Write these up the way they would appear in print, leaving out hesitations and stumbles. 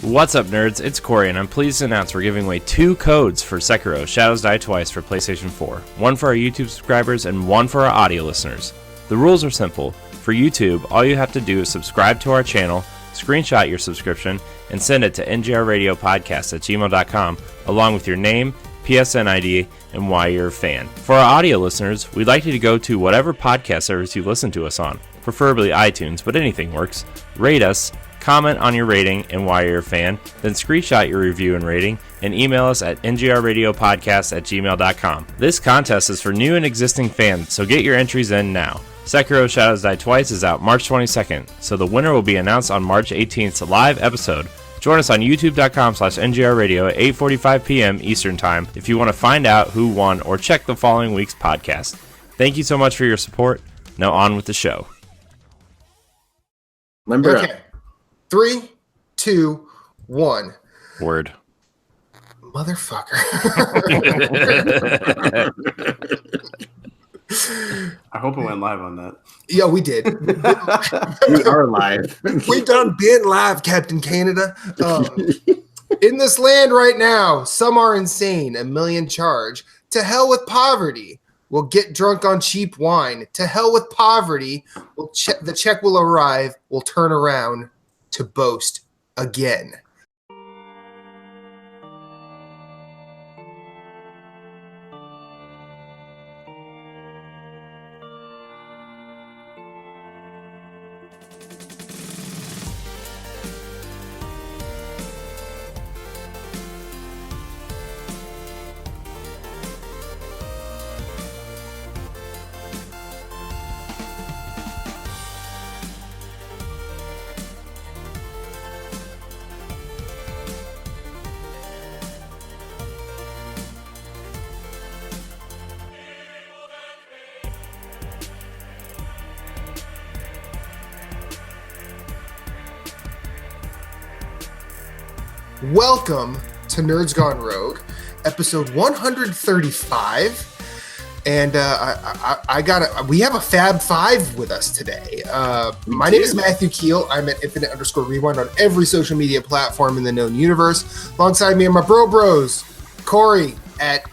What's up, nerds? It's Corey, and I'm pleased to announce we're giving away 2 codes for Sekiro Shadows Die Twice for PlayStation 4. One for our YouTube subscribers and one for our audio listeners. The rules are simple. For YouTube, all you have to do is subscribe to our channel, screenshot your subscription, and send it to ngrradiopodcast@gmail.com along with your name, PSN ID, and why you're a fan. For our audio listeners, we'd like you to go to whatever podcast service you listen to us on, preferably iTunes, but anything works. Rate us, comment on your rating and why you're a fan, then screenshot your review and rating, and email us at ngrradiopodcast@gmail.com. This contest is for new and existing fans, so get your entries in now. Sekiro Shadows Die Twice is out March 22nd, so the winner will be announced on March 18th's live episode. Join us on youtube.com/ngrradio at 8:45 p.m. Eastern Time if you want to find out who won or check the following week's podcast. Thank you so much for your support. Now on with the show. Limber Okay. 3, 2, 1. Word. Motherfucker. I hope it went live on that. Yeah, we did. We are live. We done been live, Captain Canada. In this land right now, some are insane, a million charge. To hell with poverty. We'll get drunk on cheap wine. To hell with poverty. The check will arrive. We'll turn around to boast again. Welcome to Nerds Gone Rogue, episode 135, and we have a Fab Five with us today. My name is Matthew Keel. I'm at Infinite_Rewind on every social media platform in the known universe. Alongside me are my bros, Corey at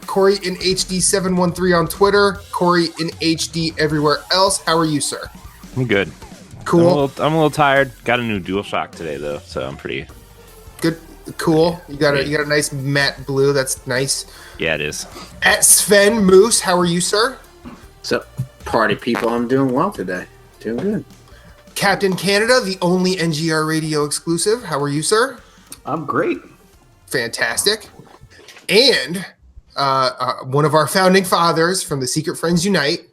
Corey in HD 713 on Twitter, Corey in HD everywhere else. How are you, sir? I'm good. Cool. I'm a little tired. Got a new DualShock today, though, so I'm pretty... Good, cool. You got a nice matte blue. That's nice. Yeah, it is. At Sven Moose, how are you, sir? So, party people, I'm doing well today. Doing good. Captain Canada, the only NGR radio exclusive. How are you, sir? I'm great. Fantastic. And one of our founding fathers from the Secret Friends Unite,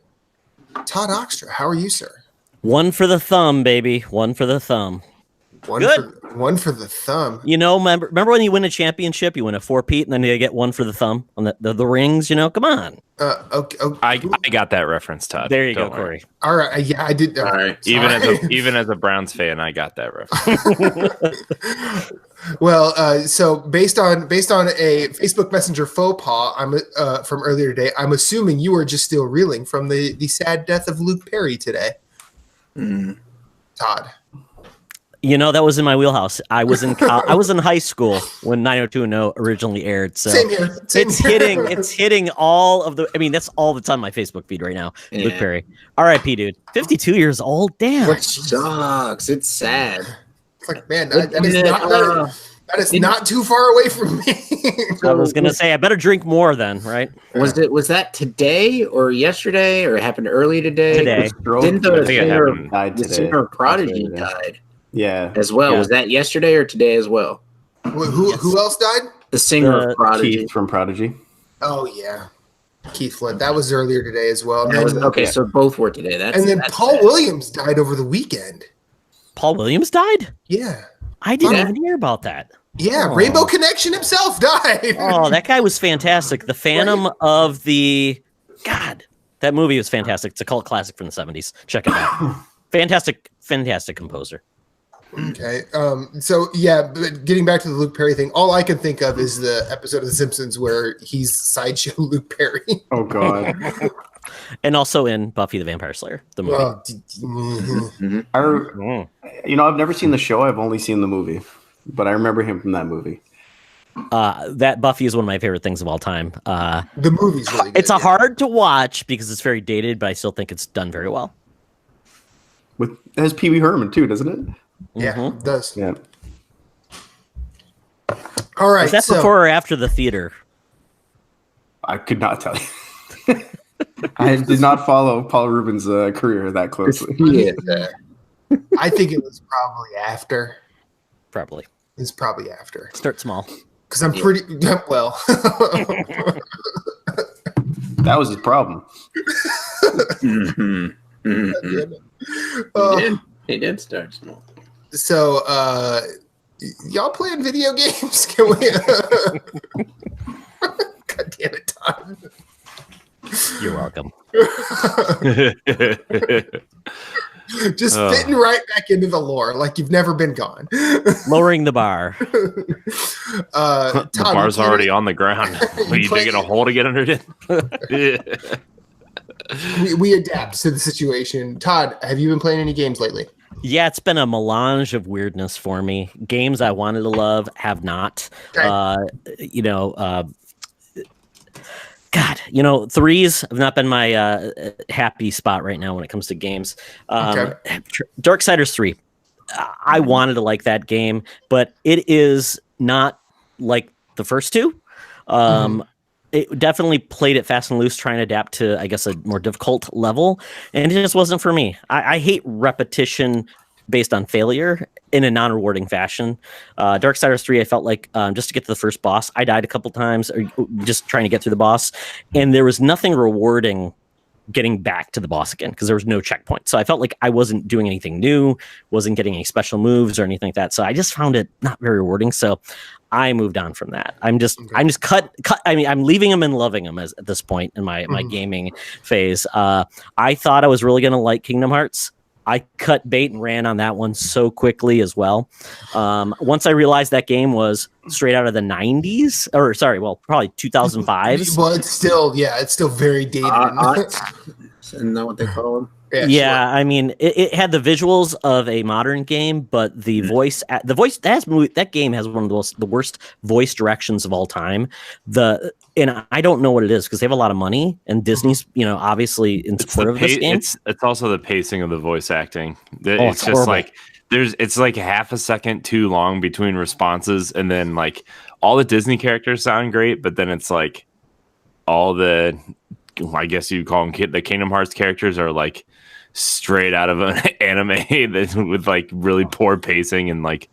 Todd Oxtra. How are you, sir? One for the thumb, baby. One for the thumb. One for the thumb. You know, remember when you win a championship, you win a 4-peat, and then you get one for the thumb on the rings, you know? Come on. Okay. I got that reference, Todd. There you Don't go, worry. Corey. All right. Yeah, I did. All right. Even as a Browns fan, I got that reference. Well, so based on a Facebook Messenger faux pas, from earlier today, I'm assuming you are just still reeling from the sad death of Luke Perry today. Todd. You know, that was in my wheelhouse. I was in high school when 90210 originally aired. So Same here. It's hitting all of the. I mean, that's all that's on my Facebook feed right now. Yeah. Luke Perry, R.I.P. dude, 52 years old. Damn. Which sucks. It's sad. It's like, man, that is not too far away from me. I was gonna say I better drink more then, right? Was that today or yesterday or it happened early today? Today. Didn't the Died singer Prodigy died Yeah. as well? Yeah. Was that yesterday or today as well? Who else died? The singer of Prodigy. Keith from Prodigy. Oh yeah, Keith Flint. That was earlier today as well. That was, okay, so both were today. And then Paul Williams died over the weekend. Paul Williams died? Yeah. I didn't even hear about that. Yeah, Oh. Rainbow Connection himself died. Oh, that guy was fantastic. The Phantom of the... God, that movie was fantastic. It's a cult classic from the 70s. Check it out. Fantastic composer. Okay. So yeah, but getting back to the Luke Perry thing, all I can think of is the episode of The Simpsons where he's sideshow Luke Perry. Oh God. And also in Buffy the Vampire Slayer, the movie. I've never seen the show. I've only seen the movie. but I remember him from that movie. That Buffy is one of my favorite things of all time. The movie's really good. It's hard to watch because it's very dated, but I still think it's done very well. It has Pee Wee Herman too, doesn't it? Yeah, it does. Yeah. All right. Is that before or after the theater? I could not tell you. I did not follow Paul Rubin's career that closely. Yeah. I think it was probably after. Probably. It's probably after. Start small. Because I'm pretty well. That was his problem. He did start small. So, y'all playing video games? Can we? God damn it, Todd. You're welcome. Just fitting right back into the lore, like you've never been gone. Lowering the bar. The Todd, bar's already on the ground. Are you digging a hole to get under it? we adapt to the situation. Todd, have you been playing any games lately? Yeah, it's been a melange of weirdness for me. Games I wanted to love have not. Okay. Threes have not been my happy spot right now when it comes to games. Darksiders 3. I wanted to like that game, but it is not like the first two. It definitely played it fast and loose, trying to adapt to, I guess, a more difficult level, and it just wasn't for me. I hate repetition based on failure in a non-rewarding fashion. Darksiders 3, I felt like just to get to the first boss, I died a couple times, or just trying to get through the boss, and there was nothing rewarding getting back to the boss again because there was no checkpoint. So I felt like I wasn't doing anything new, wasn't getting any special moves or anything like that. So I just found it not very rewarding. So I moved on from that. I'm just cut. I mean, I'm leaving them and loving them at this point in my gaming phase. I thought I was really going to like Kingdom Hearts. I cut bait and ran on that one so quickly as well. Once I realized that game was straight out of the 90s, or sorry, well, probably 2005s. Well, it's still very dated. Isn't that what they call them? Yeah, sure. I mean, it had the visuals of a modern game, but the voice that game has one of the worst voice directions of all time. And I don't know what it is because they have a lot of money, and Disney's obviously in support of this game. It's also the pacing of the voice acting. It's just like it's like half a second too long between responses, and then like all the Disney characters sound great, but then it's like all the, I guess you'd call them the Kingdom Hearts characters are like straight out of an anime with like really poor pacing and like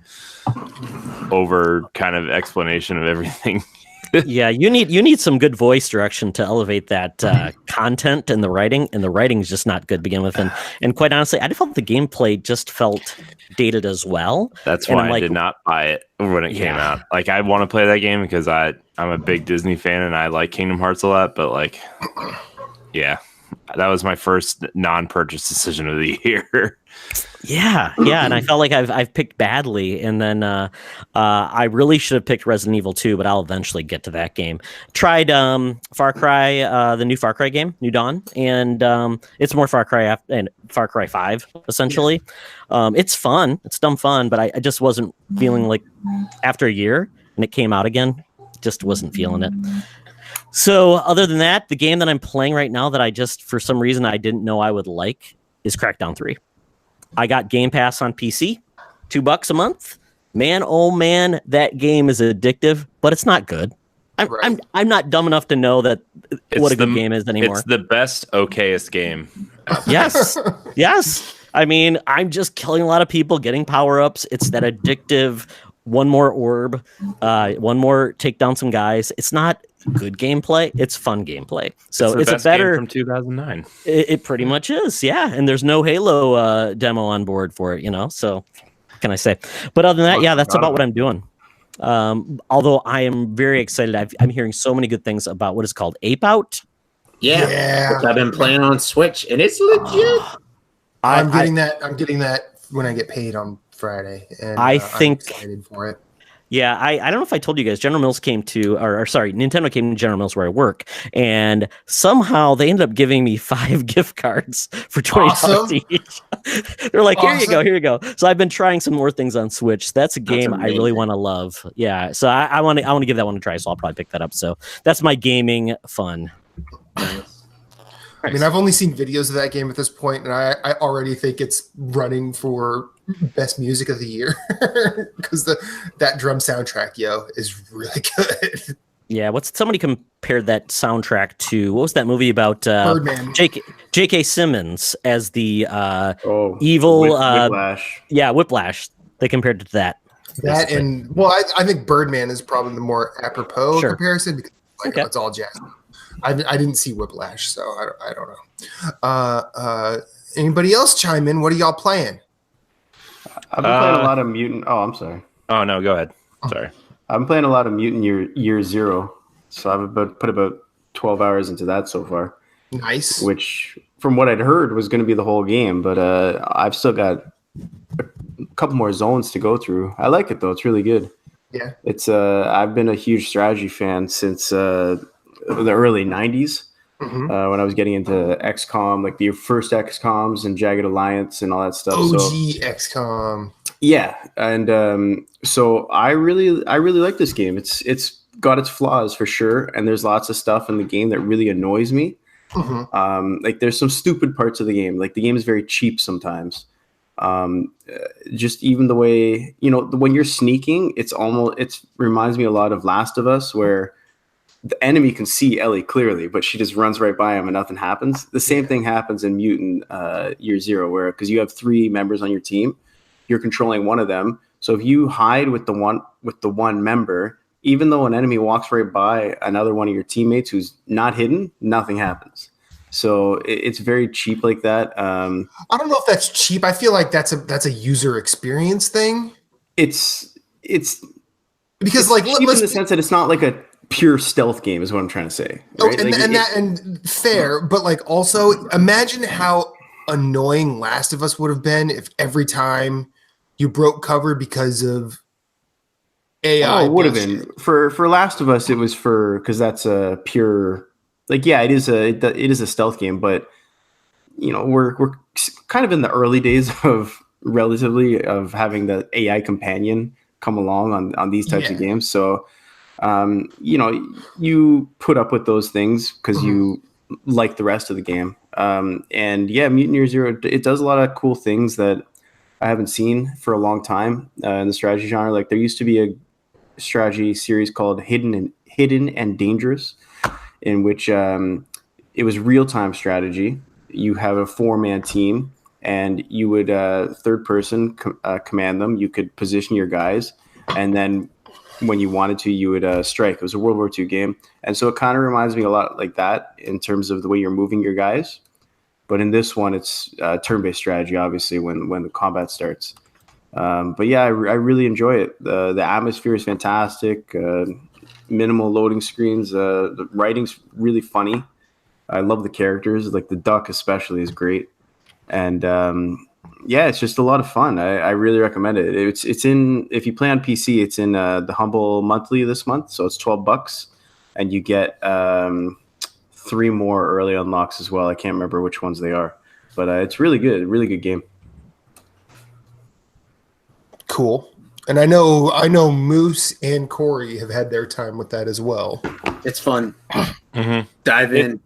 over kind of explanation of everything. Yeah, you need some good voice direction to elevate that content and the writing, and the writing is just not good to begin with. And quite honestly, I felt the gameplay just felt dated as well. That's why I did not buy it when it came out. Like, I want to play that game because I'm a big Disney fan and I like Kingdom Hearts a lot, but like, yeah, that was my first non-purchase decision of the year. Yeah, and I felt like I've picked badly, and then I really should have picked Resident Evil 2, but I'll eventually get to that game. Tried Far Cry, the new Far Cry game, New Dawn, and it's more Far Cry and Far Cry 5 essentially. It's fun, it's dumb fun, but I just wasn't feeling like after a year and it came out again, just wasn't feeling it. So other than that, the game that I'm playing right now that I just for some reason I didn't know I would like is Crackdown 3. I got Game Pass on PC, $2 a month. Man, oh man, that game is addictive, but it's not good. I'm not dumb enough to know that what a good game is anymore. It's the best, okayest game. Yes. I mean, I'm just killing a lot of people, getting power-ups. It's that addictive, one more orb, one more take down some guys. It's not good gameplay, it's fun gameplay. So it's a better game from 2009. It pretty much is, yeah. And there's no Halo demo on board for it, so what can I say? But other than that, yeah, that's about what I'm doing. Although I am very excited. I'm hearing so many good things about what is called Ape Out. Yeah. Which I've been playing on Switch, and it's legit. I'm getting that when I get paid on Friday, and I think I'm excited for it. Yeah, I don't know if I told you guys, General Mills came to, or sorry, Nintendo came to General Mills where I work, and somehow they ended up giving me 5 gift cards for $20 each. They're like, here you go. So I've been trying some more things on Switch. That's a game I really want to love. Yeah, so I want to give that one a try. So I'll probably pick that up. So that's my gaming fun. I mean, I've only seen videos of that game at this point, and I already think it's running for best music of the year because that drum soundtrack, is really good. Yeah, somebody compared that soundtrack to, what was that movie about Birdman? J.K. Simmons as the evil Whiplash. Whiplash. They compared it to that. That and I think Birdman is probably the more apropos comparison because it's all jazz. I didn't see Whiplash, so I don't know. Anybody else chime in? What are y'all playing? I've been playing a lot of Mutant. Oh, I'm sorry. Oh no, go ahead. Sorry. I've been playing a lot of Mutant Year Zero, so I've put about 12 hours into that so far. Nice. Which, from what I'd heard, was going to be the whole game, but I've still got a couple more zones to go through. I like it though; it's really good. Yeah. It's I've been a huge strategy fan since the early 90s. When I was getting into XCOM, like the first XCOMs and Jagged Alliance and all that stuff. OG XCOM. Yeah, and so I really like this game. It's got its flaws for sure, and there's lots of stuff in the game that really annoys me. Like there's some stupid parts of the game. Like the game is very cheap sometimes. Just even the way when you're sneaking, it reminds me a lot of Last of Us, where the enemy can see Ellie clearly, but she just runs right by him and nothing happens. The same thing happens in Mutant Year Zero, where because you have 3 members on your team, you're controlling one of them. So if you hide with the one member, even though an enemy walks right by another one of your teammates who's not hidden, nothing happens. So it's very cheap like that. I don't know if that's cheap. I feel like that's a user experience thing. It's because cheap in the sense that it's not like a pure stealth game is what I'm trying to say. Right? And fair, but like also imagine how annoying Last of Us would have been if every time you broke cover because of AI. Oh, it would have been for Last of Us. It was because that's a pure it is a stealth game, but we're kind of in the early days of having the AI companion come along on these types of games. So you put up with those things because you like the rest of the game. Mutant Year Zero, it does a lot of cool things that I haven't seen for a long time in the strategy genre. Like there used to be a strategy series called Hidden and Dangerous, in which it was real-time strategy. You have a 4-man team, and you would third person command them. You could position your guys, and then when you wanted to, you would strike. It was a World War II game. And so it kind of reminds me a lot like that in terms of the way you're moving your guys. But in this one, it's turn-based strategy, obviously, when the combat starts. But yeah, I really enjoy it. The atmosphere is fantastic. Minimal loading screens. The writing's really funny. I love the characters. Like the duck especially is great. And it's just a lot of fun. I really recommend it. It's in, if you play on PC, it's in the Humble Monthly this month. So it's $12, and you get 3 more early unlocks as well. I can't remember which ones they are, but it's really good. Really good game. Cool. And I know Moose and Corey have had their time with that as well. It's fun. Dive in.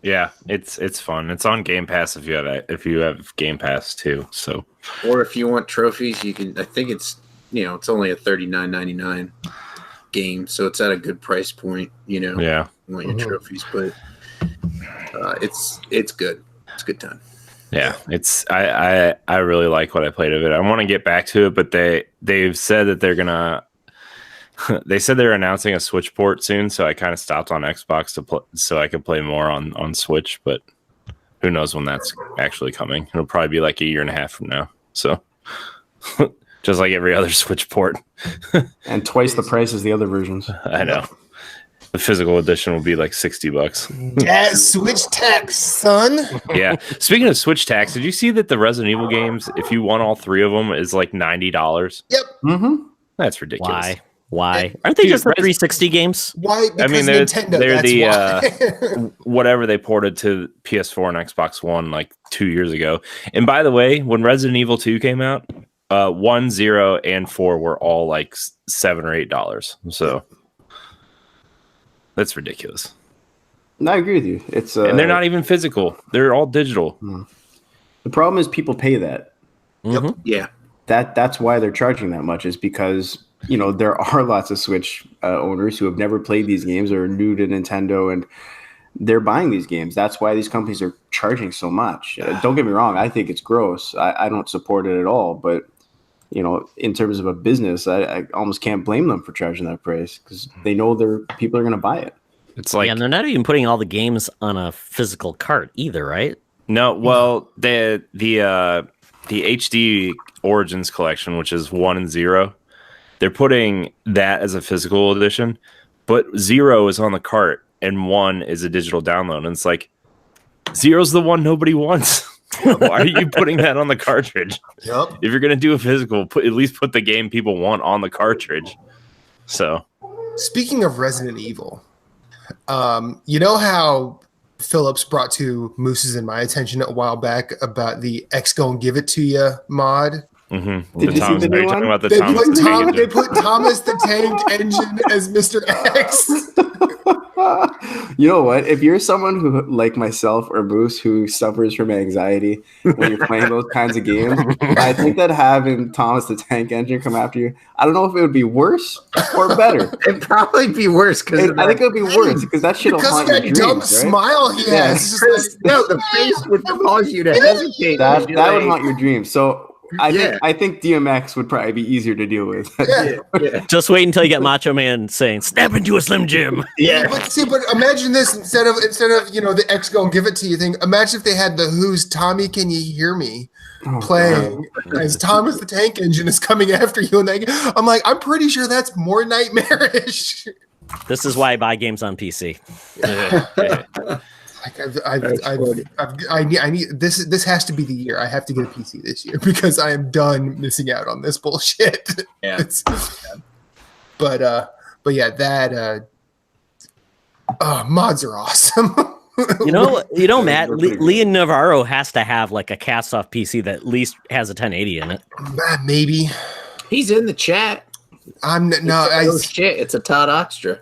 Yeah, it's fun. It's on Game Pass if you have Game Pass too. So, or if you want trophies, you can. I think it's it's only a $39.99 game, so it's at a good price point. Yeah, you want your trophies, but it's good. It's a good time. Yeah, I really like what I played of it. I want to get back to it, but they've said that they're gonna. They said they're announcing a Switch port soon, so I kind of stopped on Xbox so I could play more on Switch. But who knows when that's actually coming? It'll probably be like a year and a half from now. So just like every other Switch port, and twice the price as the other versions. I know. The physical edition will be like $60. Yeah, Switch tax, son. Yeah. Speaking of Switch tax, did you see that the Resident Evil games, if you want all 3 of them, is like $90? Yep. That's ridiculous. Why? Why? Aren't they just the 360 games? Why? Because Nintendo. They're That's why. whatever they ported to PS4 and Xbox One like 2 years ago. And by the way, when Resident Evil 2 came out, 1, 0, and 4 were all like $7 or $8. So that's ridiculous. No, I agree with you. It's and they're not even physical; they're all digital. The problem is people pay that. Mm-hmm. Yeah, That's why they're charging that much. Is because there are lots of Switch owners who have never played these games or are new to Nintendo, and they're buying these games. That's why these companies are charging so much. Don't get me wrong; I think it's gross. I don't support it at all. But in terms of a business, I almost can't blame them for charging that price because they know people are going to buy it. It's like, and they're not even putting all the games on a physical cart either, right? no, well, the HD Origins collection, which is 1 and 0, they're putting that as a physical edition, but 0 is on the cart and 1 is a digital download. And it's like, 0's the one nobody wants. Why are you putting that on the cartridge? Yep. If you're gonna do a physical, at least put the game people want on the cartridge. So, Speaking of Resident Evil, you know how Phillips brought to Moose's and my attention a while back about the X Gon Give It To You mod? mm-hmm. Did you see the new one? Talking about the They Thomas put, the Tank Engine. they put Thomas the Tank Engine as Mr. X. You know what? If you're someone who, like myself or Moose, who suffers from anxiety when you're playing those kinds of games, I think that having Thomas the Tank Engine come after you, I don't know if it would be worse or better. it'd probably be worse because I think it would be worse because that shit will Because haunt of your that dumb dreams, right? smile he Yeah. has. It's just like, no, the face would cause you to hesitate. That You'd be would like, haunt your dreams. So I think DMX would probably be easier to deal with. Yeah. Just wait until you get Macho Man saying "Snap into a Slim Jim." Yeah. But imagine this instead of the X Gon Give It To You thing. Imagine if they had the Who's Tommy Can You Hear Me playing as Thomas the Tank Engine is coming after you, and I'm like, I'm pretty sure that's more nightmarish. This is why I buy games on PC. Like I need this. This has to be the year. I have to get a PC this year because I am done missing out on this bullshit. Yeah. But yeah, that mods are awesome. Matt, Leon Navarro has to have like a cast-off PC that at least has a 1080 in it. Maybe He's in the chat. Oh shit! It's a Todd Oxtra.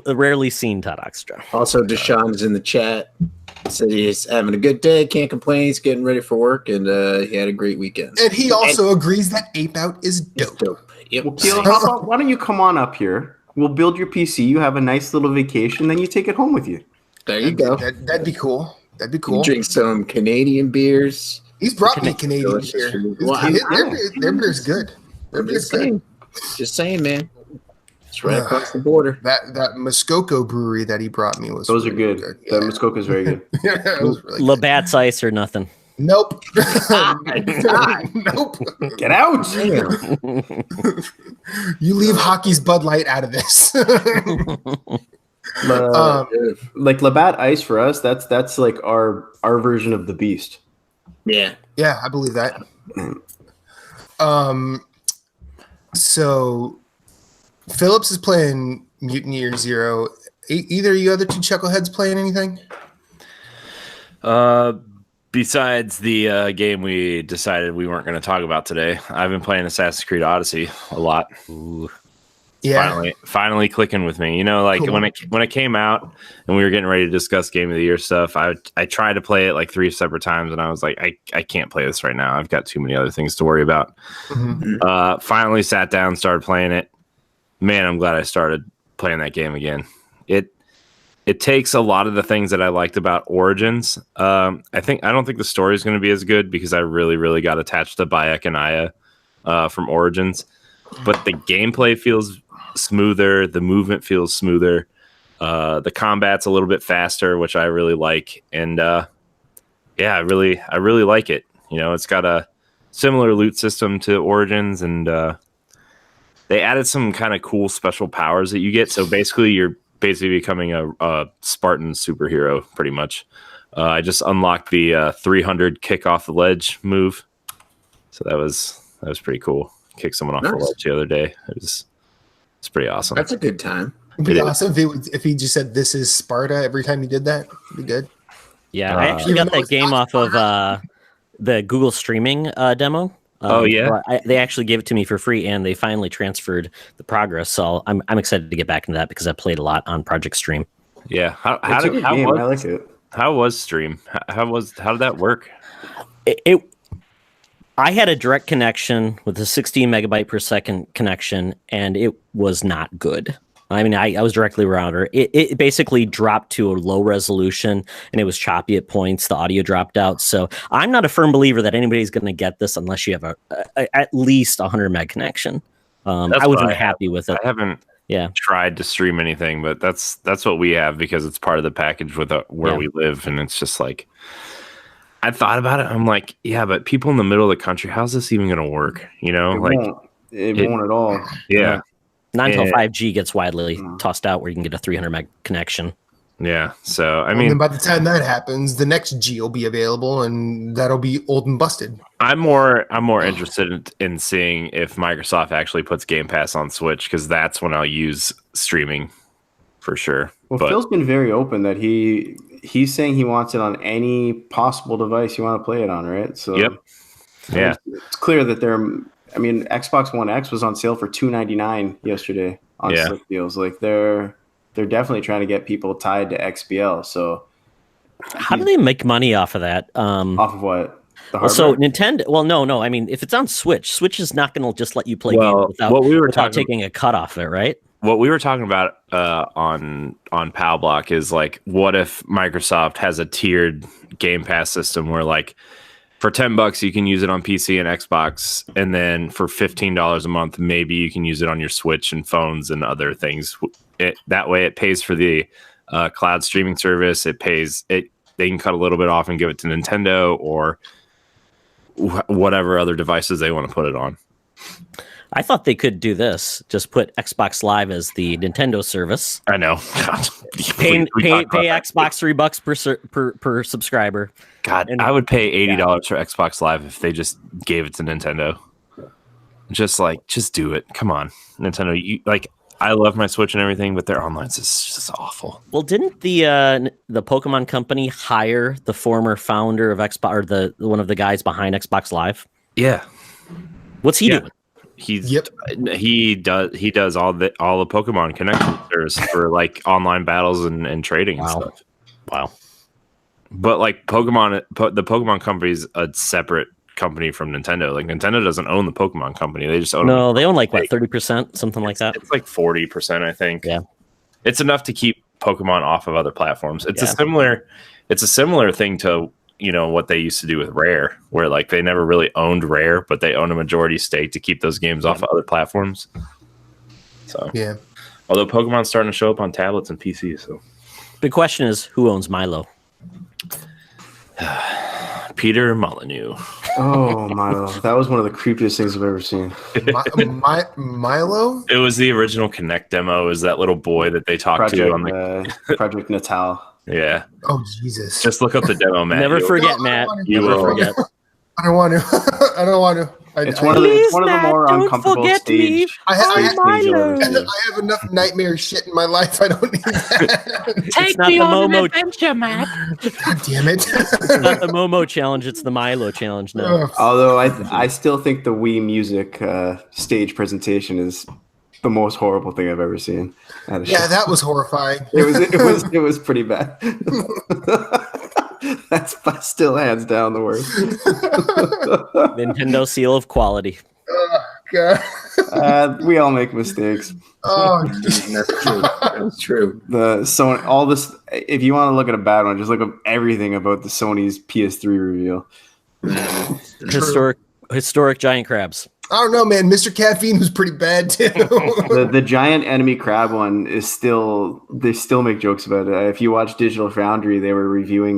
The rarely seen Todd Oxtra. Also, Deshaun is in the chat. He said he's having a good day, can't complain. He's getting ready for work, and he had a great weekend. And he also agrees that Ape Out is dope. Yep. Well, Keel, why don't you come on up here? We'll build your PC. You have a nice little vacation, then you take it home with you. There you go. That'd be cool. That'd be cool. You drink some Canadian beers. He's brought me Canadian beer. Their beer's good. Their beer's good. Just saying, man. It's right across the border. That Muskoka brewery that he brought me was. Those are good. Yeah. The Muskoka is very good. Yeah, it was really good. Labatt's Ice or nothing. Nope. Nope. Get out! You leave hockey's Bud Light out of this. Like Labatt Ice for us, that's like our version of the Beast. Yeah. Yeah, I believe that. So Phillips is playing Mutant Year Zero. Either of you other two chuckleheads playing anything? Besides the game we decided we weren't going to talk about today, I've been playing Assassin's Creed Odyssey a lot. Ooh. Yeah. Finally clicking with me. Like cool. when it came out and we were getting ready to discuss Game of the Year stuff, I tried to play it like 3 separate times and I was like, I can't play this right now. I've got too many other things to worry about. Mm-hmm. Finally sat down, started playing it. Man, I'm glad I started playing that game again. It takes a lot of the things that I liked about Origins. I don't think the story is going to be as good because I really, really got attached to Bayek and Aya from Origins. But the gameplay feels smoother. The movement feels smoother. The combat's a little bit faster, which I really like. And I really like it. It's got a similar loot system to Origins, and they added some kind of cool special powers that you get. So basically, you're becoming a Spartan superhero, pretty much. I just unlocked the 300 kick off the ledge move. So that was pretty cool. Kicked someone off the ledge the other day. It's pretty awesome. That's a good time. It'd be awesome if he just said, "This is Sparta" every time he did that. It'd be good. Yeah, I actually got that game off of the Google streaming demo. They actually gave it to me for free, and they finally transferred the progress. So I'm excited to get back into that because I played a lot on Project Stream. Yeah, I like it. How was Stream? How did that work? I had a direct connection with a 16 megabyte per second connection, and it was not good. I mean, I was directly around her. It basically dropped to a low resolution, and it was choppy at points. The audio dropped out. So I'm not a firm believer that anybody's going to get this unless you have at least 100 meg connection. I wasn't happy with it. I haven't tried to stream anything, but that's what we have because it's part of the package with where we live, and it's just like I thought about it. I'm like, yeah, but people in the middle of the country, how's this even going to work? You know, it won't at all. Yeah. Not until 5G gets widely tossed out where you can get a 300 meg connection. Yeah. So, I mean, and by the time that happens, the next G will be available and that'll be old and busted. I'm more interested in seeing if Microsoft actually puts Game Pass on Switch because that's when I'll use streaming for sure. Well, Phil's been very open that he's saying he wants it on any possible device you want to play it on, right? So, yeah, it's clear that Xbox One X was on sale for $299 yesterday on Slick Deals. Like they're definitely trying to get people tied to XBL. So how do they make money off of that? Off of what? So Nintendo. Well, no. I mean, if it's on Switch is not going to just let you play games without taking a cut off it, right? What we were talking about on PAL Block is like, what if Microsoft has a tiered Game Pass system where like, for $10 you can use it on PC and Xbox, and then for $15 a month, maybe you can use it on your Switch and phones and other things. That way, it pays for the cloud streaming service. It pays it. They can cut a little bit off and give it to Nintendo or whatever other devices they want to put it on. I thought they could do this. Just put Xbox Live as the Nintendo service. I know. Pay Xbox $3 per subscriber. God, I would pay $80 for Xbox Live if they just gave it to Nintendo. Just do it. Come on, Nintendo. I love my Switch and everything, but their online is just awful. Well, didn't the Pokemon company hire the former founder of Xbox, or one of the guys behind Xbox Live? Yeah. What's he doing? He does all the Pokemon connection service for like online battles and trading and stuff. Wow. But like the Pokemon company is a separate company from Nintendo. Like Nintendo doesn't own the Pokemon company. They just own they own like what, 30%, something like that. It's like 40%, I think. Yeah. It's enough to keep Pokemon off of other platforms. It's a similar thing to what they used to do with Rare, where like they never really owned Rare, but they own a majority stake to keep those games off of other platforms. So although Pokemon's starting to show up on tablets and PCs, so the question is, who owns Milo? Peter Molyneux. Oh, Milo. That was one of the creepiest things I've ever seen. Milo? It was the original Kinect demo. It was that little boy that they talked to on Project Natal. Yeah. Oh, Jesus. Just look up the demo, Matt. Never forget, Matt. Never forget. I don't want to. I don't want to. It's one of the more uncomfortable stage. I have enough nightmare shit in my life. I don't need that. Take me on an adventure, Matt. God damn it. It's not the Momo challenge. It's the Milo challenge now. Although I still think the Wii Music stage presentation is the most horrible thing I've ever seen. That was horrifying. It was pretty bad. That's still hands down the worst. Nintendo seal of quality. Oh, God. We all make mistakes. Oh, that's true. All this. If you want to look at a bad one, just look up everything about the Sony's PS3 reveal. Historic giant crabs. I don't know, man. Mr. Caffeine was pretty bad too. the giant enemy crab one is they still make jokes about it. If you watch Digital Foundry, they were reviewing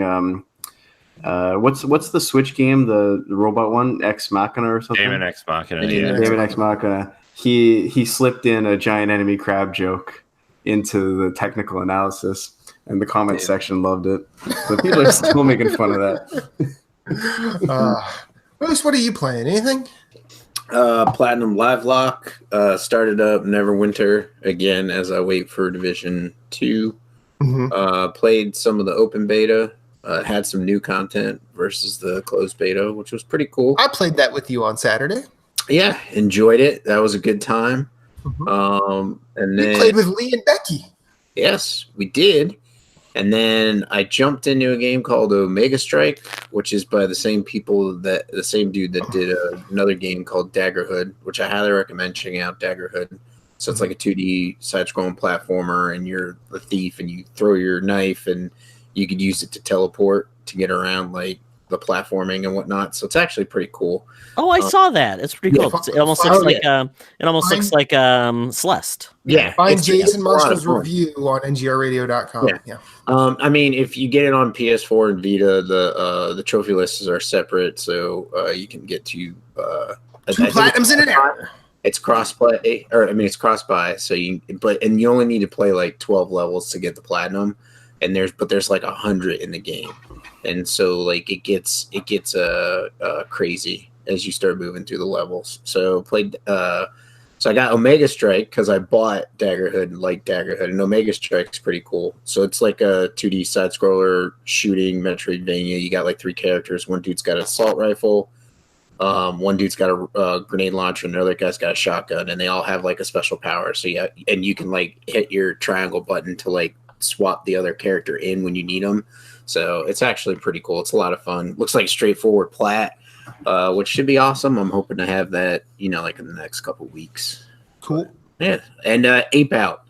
what's the Switch game, the robot one, Ex Machina or something? Daemon Ex Machina. Daemon Ex Machina. He slipped in a giant enemy crab joke into the technical analysis, and the comment section loved it. So people are still making fun of that. Bruce, what are you playing? Anything? Platinum Livelock started up Neverwinter again as I wait for Division 2. Played some of the open beta. Had some new content versus the closed beta, which was pretty cool. I played that with you on Saturday. Yeah, enjoyed it. That was a good time. And then we played with Lee and Becky. Yes, we did. And then I jumped into a game called Omega Strike, which is by the same dude that did another game called Daggerhood, which I highly recommend checking out. Daggerhood. So it's like a 2D side-scrolling platformer, and you're the thief, and you throw your knife, and you could use it to teleport to get around like the platforming and whatnot. So it's actually pretty cool. Oh, I saw that. It's pretty cool. It almost looks like Celeste. Yeah. Find Jason Marshall's review on ngrradio.com. Yeah. I mean, if you get it on PS4 and Vita, the trophy lists are separate, so you can get to 2 platinums in an hour. It's cross-play, it's cross-buy, so you only need to play like 12 levels to get the platinum, and there's like 100 in the game, and so like it gets crazy as you start moving through the levels. So so I got Omega Strike because I bought Daggerhood and liked Daggerhood, and Omega Strike's pretty cool. So it's like a 2D side scroller shooting Metroidvania. You got like 3 characters. One dude's got an assault rifle. One dude's got a grenade launcher, and another guy's got a shotgun, and they all have like a special power. So yeah, and you can like hit your triangle button to like swap the other character in when you need them. So it's actually pretty cool. It's a lot of fun. Looks like straightforward plat, which should be awesome. I'm hoping to have that, like in the next couple weeks. Cool. Yeah, and Ape Out.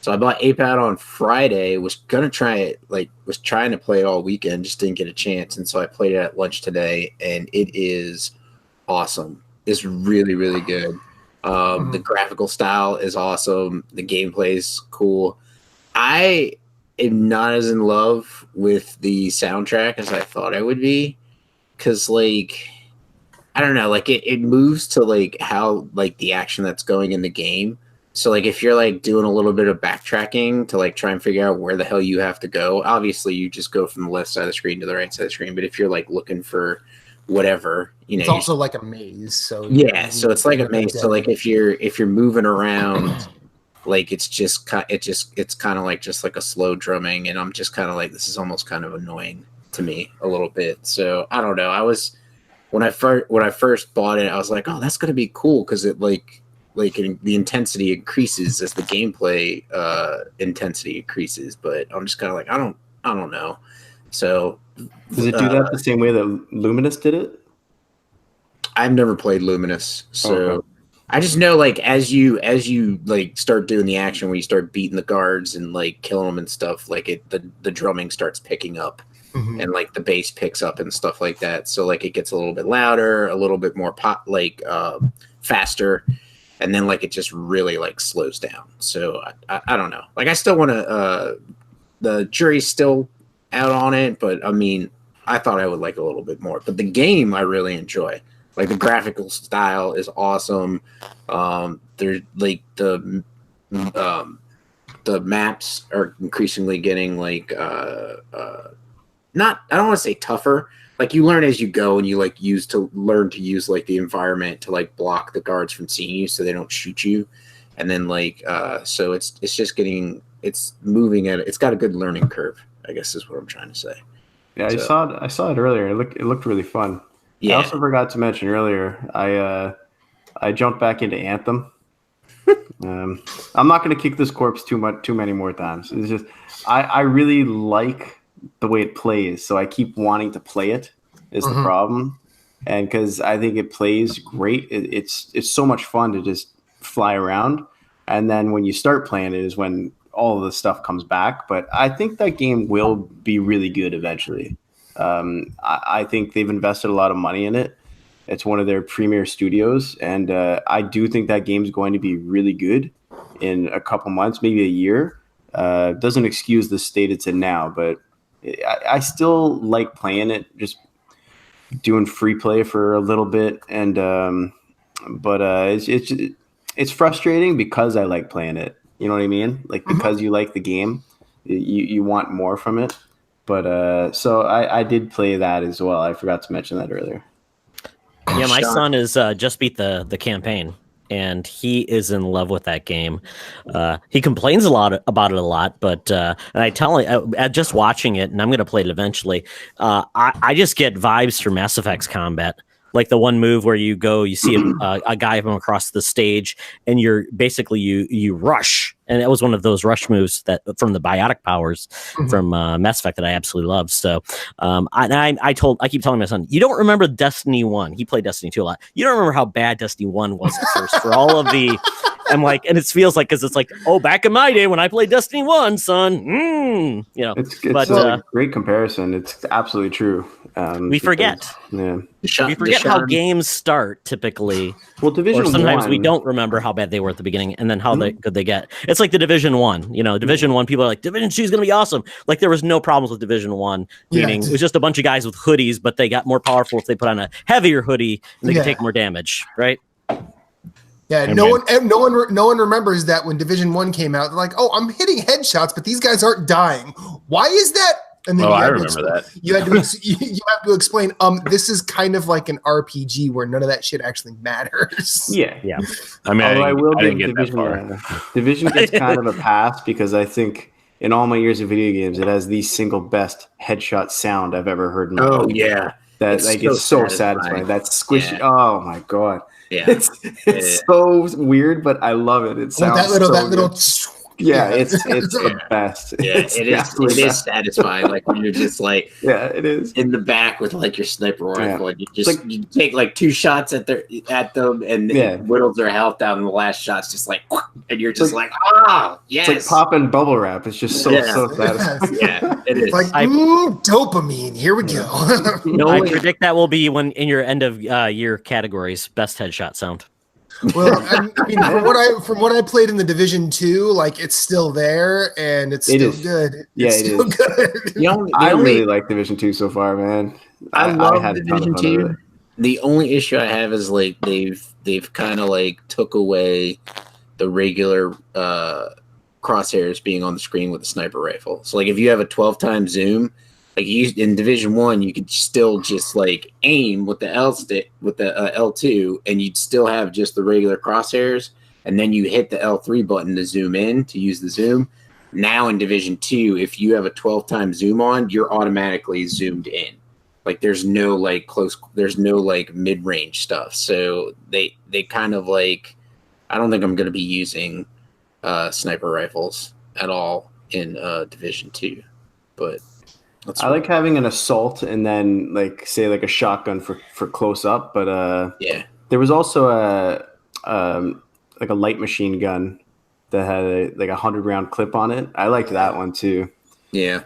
So I bought Ape Out on Friday. Was gonna try it. Was trying to play it all weekend. Just didn't get a chance, and so I played it at lunch today, and it is awesome. It's really, really good. The graphical style is awesome. The gameplay is cool. I am not as in love with the soundtrack as I thought I would be, because I don't know, it moves to how the action that's going in the game. So if you're doing a little bit of backtracking to try and figure out where the hell you have to go, obviously you just go from the left side of the screen to the right side of the screen. But if you're looking for whatever, it's also like a maze. So yeah, so it's like a maze. So if you're moving around, it's kind of just like a slow drumming, and I'm just kind of this is almost kind of annoying to me a little bit. So I don't know. When I first bought it, I was like, oh, that's gonna be cool because it the intensity increases as the gameplay intensity increases. But I'm just kind of I don't know. So does it do that the same way that Luminous did it? I've never played Luminous, so I just know as you start doing the action where you start beating the guards and killing them and stuff, the drumming starts picking up, and the bass picks up and stuff like that. So it gets a little bit louder, a little bit more pop, faster, and then it just really slows down. So I don't know. I still want to. The jury's still out on it, but I mean, I thought I would like a little bit more. But the game I really enjoy. The graphical style is awesome. There's the maps are increasingly getting not, I don't want to say tougher. You learn as you go, and you learn to use the environment to block the guards from seeing you so they don't shoot you. And then so it's just it's moving it's got a good learning curve, I guess is what I'm trying to say. Yeah, so, I saw it earlier. It looked really fun. Yeah. I also forgot to mention earlier, I jumped back into Anthem. I'm not going to kick this corpse too many more times. It's just I really like the way it plays, so I keep wanting to play it. Is the problem, and because I think it plays great. It's so much fun to just fly around, and then when you start playing it is when all of the stuff comes back. But I think that game will be really good eventually. I think they've invested a lot of money in it. It's one of their premier studios, and I do think that game's going to be really good in a couple months, maybe a year. Doesn't excuse the state it's in now, but I still like playing it, just doing free play for a little bit, and but it's frustrating because I like playing it. You know what I mean? Because you like the game, you want more from it. But so I did play that as well. I forgot to mention that earlier. Yeah, my son is just beat the campaign, and he is in love with that game. He complains about it a lot, but and I tell him just watching it, and I'm going to play it eventually. I just get vibes from Mass Effect's combat. Like the one move where you see a guy from across the stage, and you're basically you rush, and that was one of those rush moves that from the biotic powers from Mass Effect that I absolutely love. So I keep telling my son, you don't remember Destiny 1. He played Destiny 2 a lot. You don't remember how bad Destiny 1 was at first for all of the. I'm like, and it feels like because it's like, oh, back in my day when I played Destiny 1, son, It's a great comparison. It's absolutely true. We forget. Yeah. We forget how games start typically. Well, Division 1. Sometimes we don't remember how bad they were at the beginning and then how good they get. It's like the Division 1. Division 1, people are like, Division 2 is going to be awesome. Like there was no problems with Division 1, meaning it was just a bunch of guys with hoodies, but they got more powerful if they put on a heavier hoodie and they could take more damage, right? Yeah, no one remembers that when Division 1 came out. They're like, "Oh, I'm hitting headshots, but these guys aren't dying. Why is that?" And then I remember that. You have to explain. This is kind of like an RPG where none of that shit actually matters. Yeah. I mean, I will didn't give get Division. that far. Division gets kind of a pass because I think in all my years of video games, it has the single best headshot sound I've ever heard in my life. Oh yeah, It's so satisfying. That's squishy. Yeah. Oh my god. Yeah, it's so weird, but I love it. It sounds that little it's the best. Yeah, it is satisfying. Like when you're just like it is in the back with like your sniper rifle, and you take like 2 shots at them, and it whittles their health down, and the last shot's just like, and you're just like yes. It's like popping bubble wrap. It's just so satisfying. Yeah, it is. Like dopamine. Here we go. I predict that will be when in your end of year categories, best headshot sound. Well, I mean, from what I played in the Division 2, like it's still there and it's still good. Yeah, it is. Good. I really like Division 2 so far, man. I love Division 2. The only issue I have is like they've kind of like took away the regular crosshairs being on the screen with the sniper rifle. So like if you have a 12 times zoom, like in Division 1, you could still just like aim with the L stick with the L2, and you'd still have just the regular crosshairs, and then you hit the L3 button to zoom in to use the zoom. Now in Division 2, if you have a 12 times zoom on, you're automatically zoomed in. Like there's no like mid-range stuff. So they kind of like, I don't think I'm going to be using sniper rifles at all in Division 2, but I like having an assault and then like say like a shotgun for close up, but there was also a light machine gun that had a 100-round clip on it. I liked that one too. Yeah,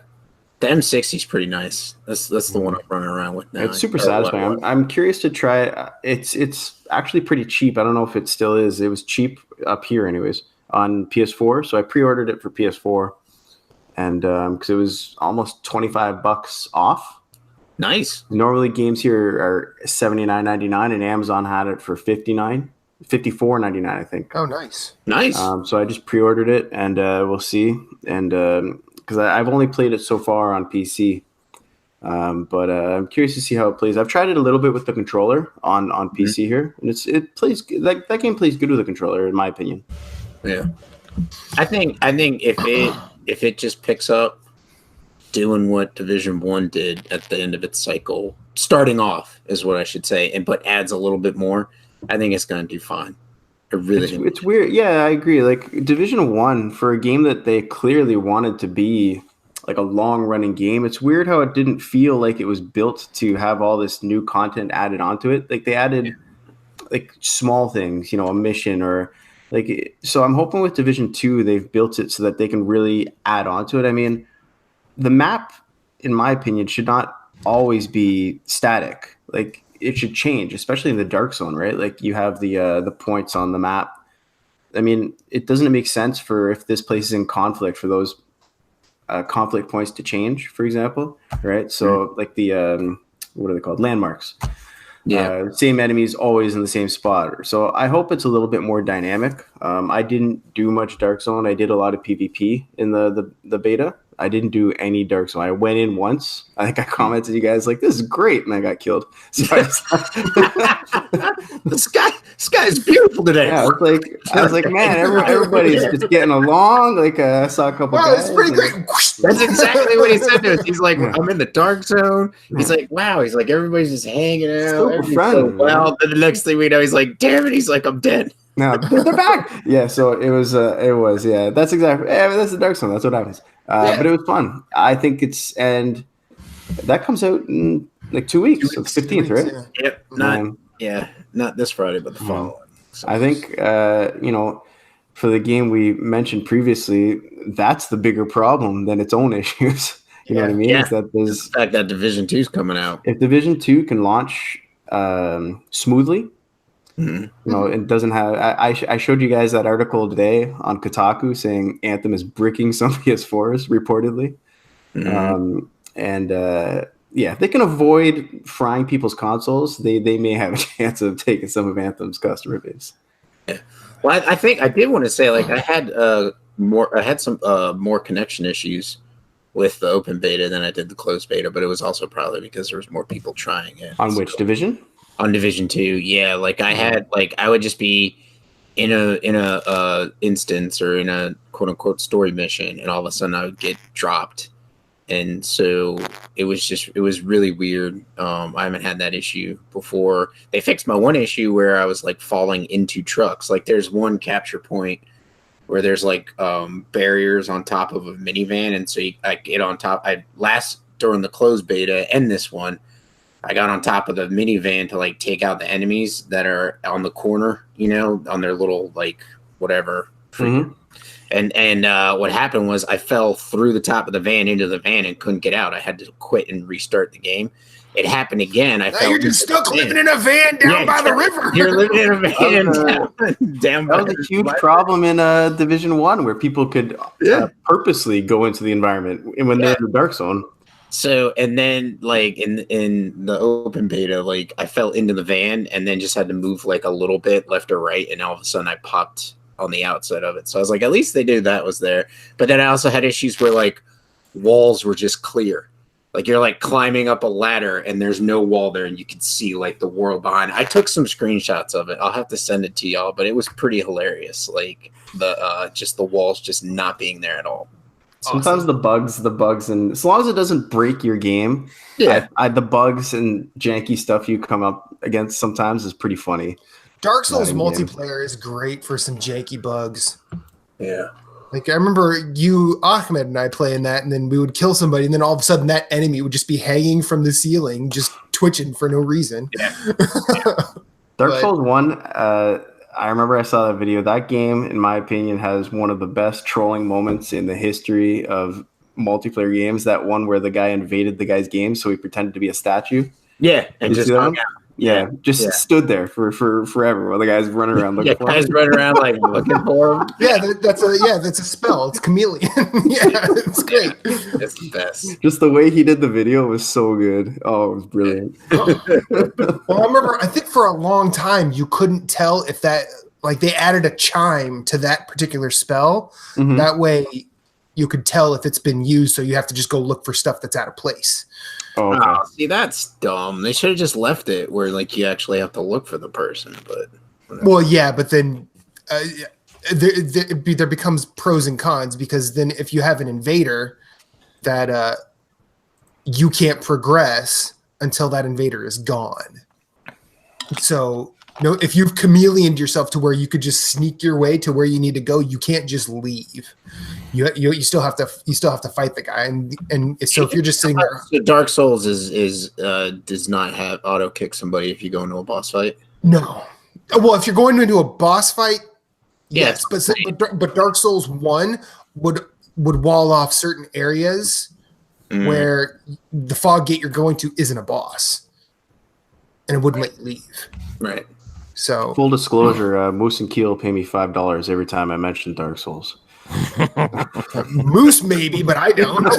the M60 is pretty nice. That's the one I'm running around with now. It's super satisfying. I'm curious to try it. It's actually pretty cheap. I don't know if it still is. It was cheap up here anyways on PS4, so I pre-ordered it for PS4. And because it was almost $25 off. Nice. Normally games here are $79.99, and Amazon had it for $54.99, I think. Oh, nice. So I just pre-ordered it, and we'll see. And because I've only played it so far on PC, but I'm curious to see how it plays. I've tried it a little bit with the controller on PC here, and it plays like that game plays good with the controller, in my opinion. Yeah, I think if it just picks up doing what Division 1 did at the end of its cycle, starting off is what I should say, but adds a little bit more, I think it's going to do fine. I really think it's weird. Yeah, I agree. Like Division 1, for a game that they clearly wanted to be like a long-running game, it's weird how it didn't feel like it was built to have all this new content added onto it. Like they added like small things, a mission or so I'm hoping with Division 2, they've built it so that they can really add on to it. I mean, the map, in my opinion, should not always be static. Like it should change, especially in the dark zone, right? Like you have the points on the map. I mean, it doesn't make sense for if this place is in conflict for those conflict points to change, for example, right? So like the what are they called? Landmarks. Yeah, same enemies always in the same spot. So I hope it's a little bit more dynamic. I didn't do much Dark Zone. I did a lot of PvP in the beta, I didn't do any Dark Souls. I went in once. I think I commented to you guys like, "This is great," and I got killed. So the sky is beautiful today. Yeah, I was like, man, everybody's just getting along. Like I saw a couple. Wow, guys it's pretty great. That's exactly what he said to us. He's like, I'm in the dark zone. He's like, wow. He's like, everybody's just hanging out. Well, then the next thing we know, he's like, damn it. He's like, I'm dead. No, they're back. Yeah, so it was. Yeah, that's exactly. Yeah, that's the Dark Zone. That's what happens. But it was fun. I think and that comes out in like 2 weeks. So it's 15th, right? Yep. Not this Friday, but the following. So I think for the game we mentioned previously, that's the bigger problem than its own issues. You know what I mean? Yeah. Is that there's the fact that Division 2 is coming out. If Division 2 can launch smoothly. Mm-hmm. It doesn't have. I showed you guys that article today on Kotaku saying Anthem is bricking some PS4s reportedly, if they can avoid frying people's consoles, they may have a chance of taking some of Anthem's customer base. Yeah. Well, I think I did want to say I had some more connection issues with the open beta than I did the closed beta, but it was also probably because there was more people trying it. On which division? On Division 2, yeah. I would just be in a instance or in a quote unquote story mission, and all of a sudden I would get dropped, and so it was really weird. I haven't had that issue before. They fixed my one issue where I was like falling into trucks. Like there's one capture point where there's like barriers on top of a minivan, and so I get on top. During the closed beta and this one, I got on top of the minivan to like take out the enemies that are on the corner, on their little like whatever. Mm-hmm. And what happened was I fell through the top of the van into the van and couldn't get out. I had to quit and restart the game. It happened again. You're just stuck living in a van down by the river. You're living in a van down by the river. That was a huge problem in Division 1 where people could purposely go into the environment when they're in the Dark Zone. So, and then like in the open beta, like I fell into the van and then just had to move like a little bit left or right. And all of a sudden I popped on the outside of it. So I was like, at least they knew that was there. But then I also had issues where like walls were just clear. Like you're like climbing up a ladder and there's no wall there and you can see like the world behind. I took some screenshots of it. I'll have to send it to y'all, but it was pretty hilarious. Like just the walls just not being there at all. Sometimes the bugs, and as long as it doesn't break your game, the bugs and janky stuff you come up against sometimes is pretty funny. Dark Souls multiplayer is great for some janky bugs. Yeah. Like I remember you, Ahmed, and I playing that, and then we would kill somebody, and then all of a sudden that enemy would just be hanging from the ceiling, just twitching for no reason. Yeah. Dark Souls 1, I remember I saw that video. That game, in my opinion, has one of the best trolling moments in the history of multiplayer games. That one where the guy invaded the guy's game, so he pretended to be a statue. Yeah, and just hung out. Yeah, stood there for forever while the guys running around looking for him. Guys running around like looking for him. That's a spell. It's chameleon. Yeah, it's great. It's the best. Just the way he did the video was so good. Oh, it was brilliant. Well, I remember. I think for a long time you couldn't tell if that they added a chime to that particular spell. Mm-hmm. That way you could tell if it's been used. So you have to just go look for stuff that's out of place. Oh, okay. See, that's dumb. They should have just left it where you actually have to look for the person. But well, yeah, but then there becomes pros and cons, because then if you have an invader that you can't progress until that invader is gone. So if you've chameleoned yourself to where you could just sneak your way to where you need to go, you can't just leave. You still have to fight the guy, and so if you're just sitting there, so Dark Souls is does not have auto kick somebody if you go into a boss fight. No, well, if you're going into a boss fight, yes, but Dark Souls 1 would wall off certain areas where the fog gate you're going to isn't a boss, and it wouldn't let you leave. Right. So full disclosure, Moose and Keel pay me $5 every time I mention Dark Souls. Moose maybe, but I don't.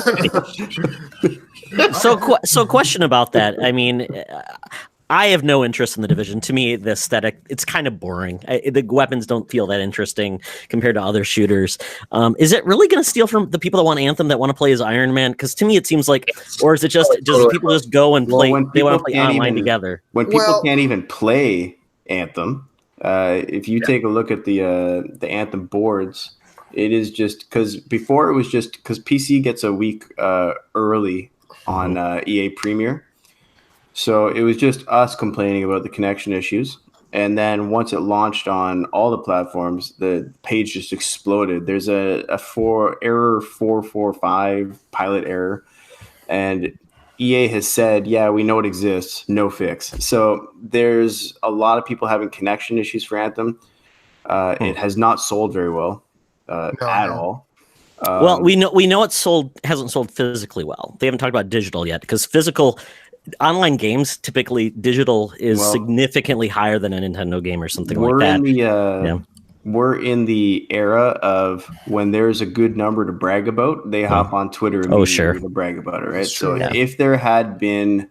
So question about that. I mean, I have no interest in the Division. To me, the aesthetic, it's kind of boring. The weapons don't feel that interesting compared to other shooters. Is it really going to steal from the people that want Anthem, that want to play as Iron Man? Because to me, it seems like, or is it just, does people just go and play, they want to play online together? When people can't even play Anthem, if you take a look at the Anthem boards, it is just, because before it was just, because PC gets a week early on EA Premier. So it was just us complaining about the connection issues. And then once it launched on all the platforms, the page just exploded. There's a error 445 pilot error. And EA has said, yeah, we know it exists, no fix. So there's a lot of people having connection issues for Anthem. It has not sold very well at all. Well, we know hasn't sold physically well. They haven't talked about digital yet, because physical online games, typically digital is significantly higher than a Nintendo game or something like that. We're in the era of when there's a good number to brag about, they hop on Twitter immediately to brag about it, right? So if there had been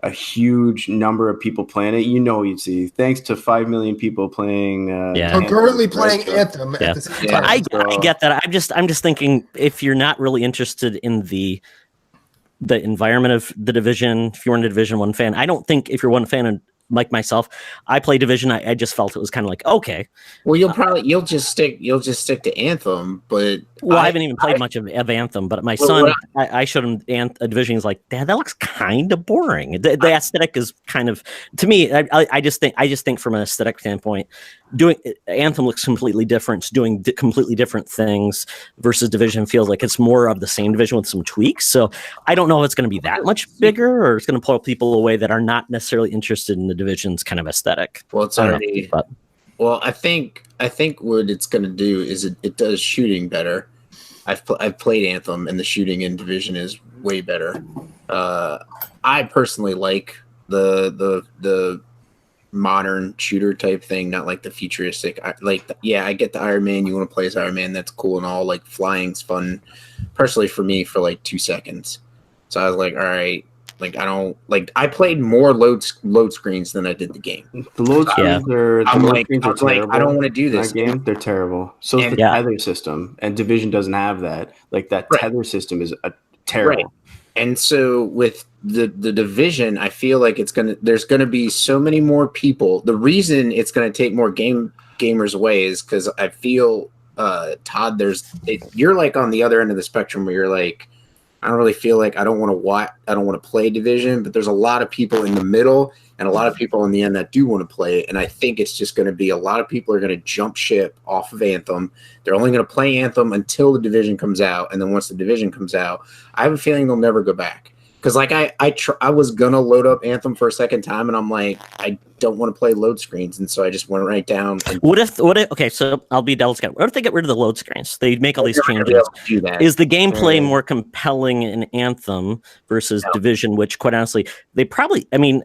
a huge number of people playing it, you'd see, thanks to 5 million people playing concurrently playing Anthem at the same time. I get that. I'm just thinking, if you're not really interested in the environment of the Division, if you weren't a Division 1 fan, I don't think, if you're one fan, and like myself, I play Division, I just felt it was kind of like, okay. Well, you'll just stick to Anthem, but I haven't even played much of Anthem, but my son, I showed him a Division. He's like, Dad, that looks kind of boring. The aesthetic is kind of, to me, I just think from an aesthetic standpoint, doing Anthem looks completely different. It's doing completely different things versus Division feels like it's more of the same Division with some tweaks. So I don't know if it's going to be that much bigger, or it's going to pull people away that are not necessarily interested in the Division's kind of aesthetic. Well, it's already. Well, I think what it's going to do is it does shooting better. I've played Anthem, and the shooting in Division is way better. I personally like the modern shooter type thing, not like the futuristic. I get the Iron Man. You want to play as Iron Man, that's cool and all. Like, flying's fun, personally for me, for like 2 seconds. So I was like, all right. Like, I played more load screens than I did the game. The load screens are terrible. I don't want to do this game. They're terrible. So is the tether system, and Division doesn't have that. Like, that tether system is terrible. Right. And so with the Division, I feel like there's gonna be so many more people. The reason it's gonna take more gamers away is because I feel, Todd, you're like on the other end of the spectrum where you're like, I don't really feel like I don't want to play Division, but there's a lot of people in the middle and a lot of people in the end that do want to play it. And I think it's just going to be a lot of people are going to jump ship off of Anthem. They're only going to play Anthem until the Division comes out. And then once the Division comes out, I have a feeling they'll never go back. Because like I was going to load up Anthem for a second time, and I'm like, I don't want to play load screens. And so I just went right down. What if, okay, so I'll be devil's advocate. What if they get rid of the load screens? They make all these changes. Is the gameplay more compelling in Anthem versus Division, which quite honestly, they probably, I mean,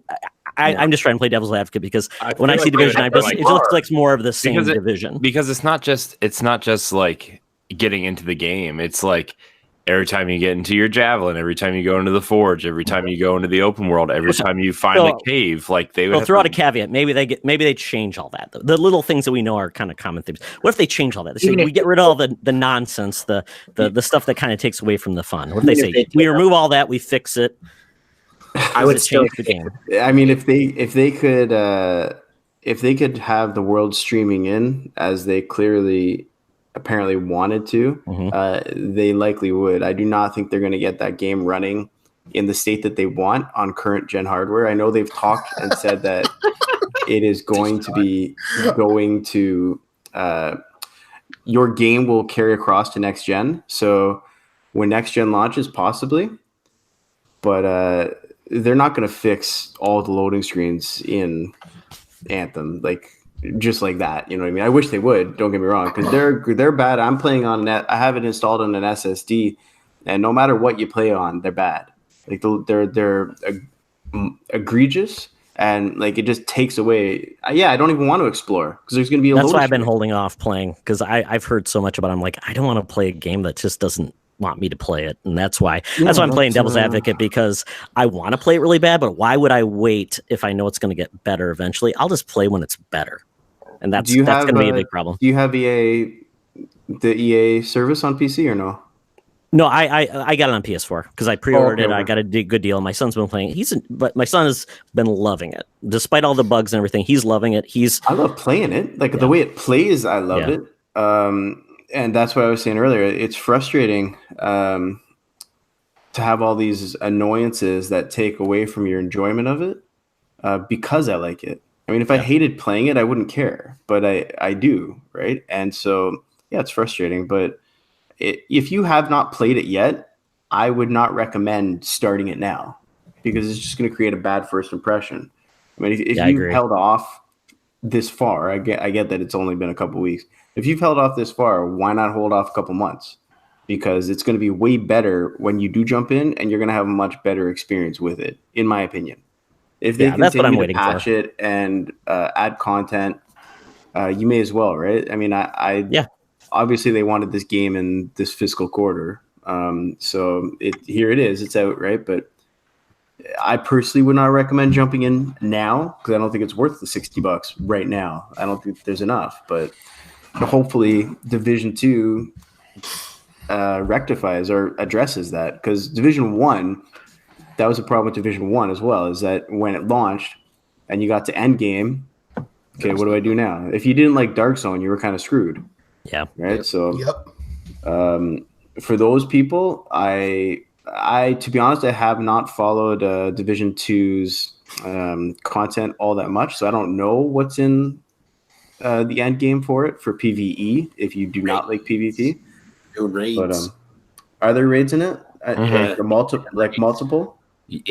I'm just trying to play devil's advocate, because when I see Division, it looks like more of the same Division. Because it's not just like getting into the game. It's like, every time you get into your javelin, every time you go into the forge, every time you go into the open world, every time you find a cave, like they would throw out a caveat. Maybe they change all that. The little things that we know are kind of common themes. What if they change all that? They say we get rid of all the nonsense, the stuff that kind of takes away from the fun. What if they say we remove all that, we fix it? I would change the game. I mean, if they could have the world streaming in, as they clearly apparently wanted to, they likely would. I do not think they're going to get that game running in the state that they want on current gen hardware. I know they've talked and said that it is going to your game will carry across to next gen. So when next gen launches, possibly, but they're not going to fix all the loading screens in Anthem just like that, you know what I mean? I wish they would. Don't get me wrong, because they're bad. I'm playing on I have it installed on an SSD, and no matter what you play on, they're bad. Like they're egregious, and like it just takes away. I don't even want to explore, because there's going to be. That's why I've been holding off playing, because I've heard so much about it. I'm like, I don't want to play a game that just doesn't want me to play it, and that's why I'm playing devil's advocate, because I want to play it really bad, but why would I wait if I know it's going to get better eventually? I'll just play when it's better, and that's going to be a big problem. Do you have the EA service on PC or no? No, I got it on PS4 because I pre-ordered it. I got a good deal. My son's been playing it. But my son has been loving it, despite all the bugs and everything. He's loving it. I love playing it. Like the way it plays, I love it. And that's what I was saying earlier. It's frustrating to have all these annoyances that take away from your enjoyment of it because I like it. I mean, if I hated playing it, I wouldn't care, but I do, right? And so, yeah, it's frustrating. But if you have not played it yet, I would not recommend starting it now because it's just going to create a bad first impression. I mean, if you held off this far, I get that it's only been a couple weeks. If you've held off this far, why not hold off a couple months? Because it's going to be way better when you do jump in, and you're going to have a much better experience with it, in my opinion. If they continue to patch it and add content, you may as well, right? I mean, obviously they wanted this game in this fiscal quarter, so here it is. It's out, right? But I personally would not recommend jumping in now because I don't think it's worth the $60 right now. I don't think there's enough, but hopefully Division 2 rectifies or addresses that, because Division 1, that was a problem with Division 1 as well, is that when it launched and you got to end game, okay, what do I do now? If you didn't like Dark Zone, you were kind of screwed. Yeah. Right? So for those people, I to be honest, I have not followed Division 2's content all that much, so I don't know what's in the end game for it for PvE if you do not like PvP. No raids. But are there raids in it? Multiple?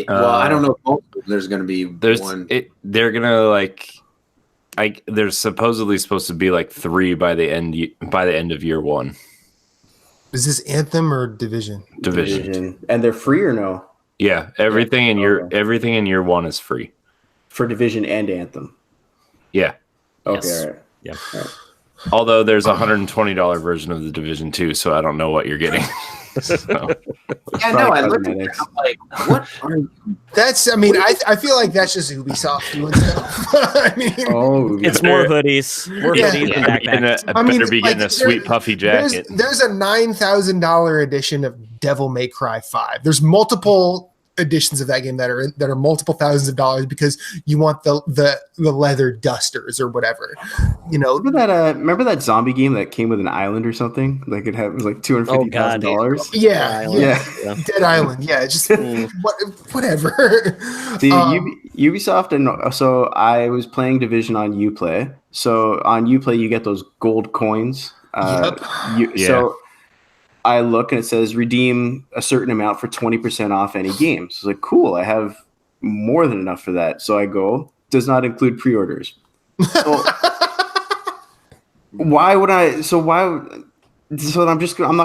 Well, I don't know. There's going to be one. They're going to there's supposedly supposed to be like 3 by the end of year 1. Is this Anthem or Division? Division. And they're free or no? Yeah, everything in year 1 is free for Division and Anthem. Yeah. Okay. Yes. All right. Yeah. All right. Although there's a $120 version of the Division 2, so I don't know what you're getting. Yeah, no, I looked at it. I'm like, what are you? I feel like that's just Ubisoft doing stuff. I mean, it's more hoodies. Hoodies and backpacks. Better be getting a sweet puffy jacket. There's a $9,000 edition of Devil May Cry 5. There's multiple editions of that game that are multiple thousands of dollars because you want the leather dusters or whatever. You know, remember that zombie game that came with an island or something? Like it was like $250,000. Yeah. Dead Island. Yeah, just whatever. See, Ubisoft, and so I was playing Division on Uplay. So on Uplay, you get those gold coins. So I look and it says redeem a certain amount for 20% off any game. So it's like, cool, I have more than enough for that. So I go, does not include pre-orders. So I'm not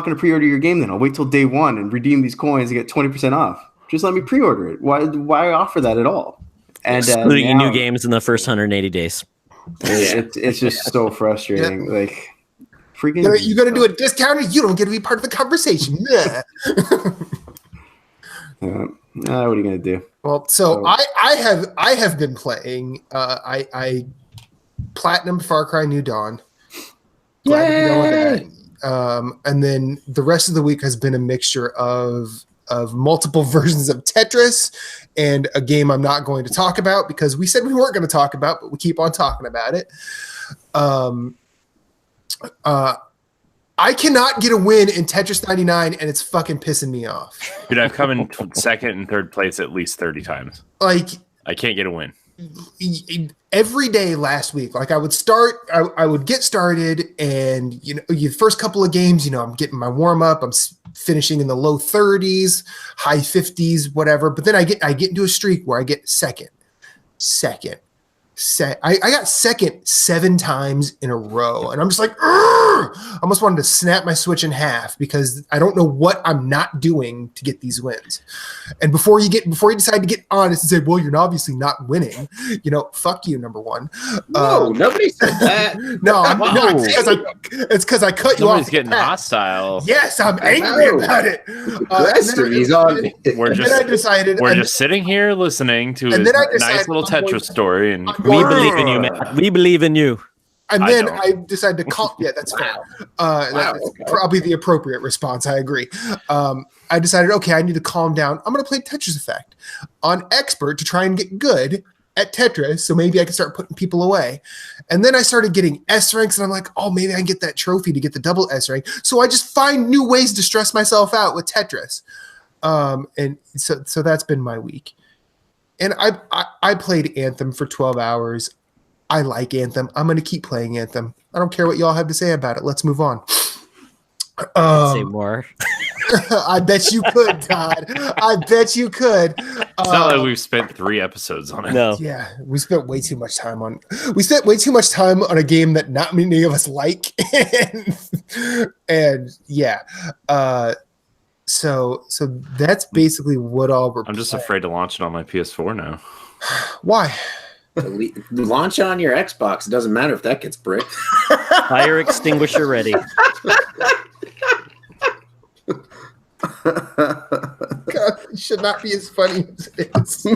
going to pre-order your game then. I'll wait till day 1 and redeem these coins and get 20% off. Just let me pre-order it. Why offer that at all? And excluding new games in the first 180 days. It's just so frustrating. Yeah. Like, freaking, you're going to do a discount, you don't get to be part of the conversation. What are you going to do? Well, so I have been playing. I platinum Far Cry New Dawn. Glad to be done with that. And then the rest of the week has been a mixture of multiple versions of Tetris and a game I'm not going to talk about because we said we weren't going to talk about, but we keep on talking about it. I cannot get a win in Tetris 99, and it's fucking pissing me off. Dude, I've come in second and third place at least 30 times. Like, I can't get a win. Every day last week, like I would get started, and the first couple of games, I'm getting my warm up. I'm finishing in the low 30s, high 50s, whatever. But then I get into a streak where I get second. I got second 7 times in a row, and I'm just like, almost wanted to snap my Switch in half because I don't know what I'm not doing to get these wins. And before you decide to get honest and say, well, you're obviously not winning, fuck you, number one. No, nobody said that. No, it's because I cut you off. Somebody's getting hostile. Yes, I'm angry about it. He's on. We're just sitting here listening to his nice little Tetris story, and we believe in you, man. We believe in you. And then I decided to call. Yeah, that's fair. That's probably the appropriate response. I agree. I decided, okay, I need to calm down. I'm going to play Tetris Effect on Expert to try and get good at Tetris, so maybe I can start putting people away. And then I started getting S ranks, and I'm like, oh, maybe I can get that trophy to get the double S rank. So I just find new ways to stress myself out with Tetris. And so that's been my week. And I played Anthem for 12 hours. I like Anthem. I'm going to keep playing Anthem. I don't care what y'all have to say about it. Let's move on. Say more. I bet you could, Todd. I bet you could. It's not like we've spent 3 episodes on it. No. Yeah, we spent way too much time on a game that not many of us like. and yeah. So that's basically what all we're I'm just afraid to launch it on my PS4 now. Why? Launch it on your Xbox. It doesn't matter if that gets bricked. Fire extinguisher ready. God, it should not be as funny as it is.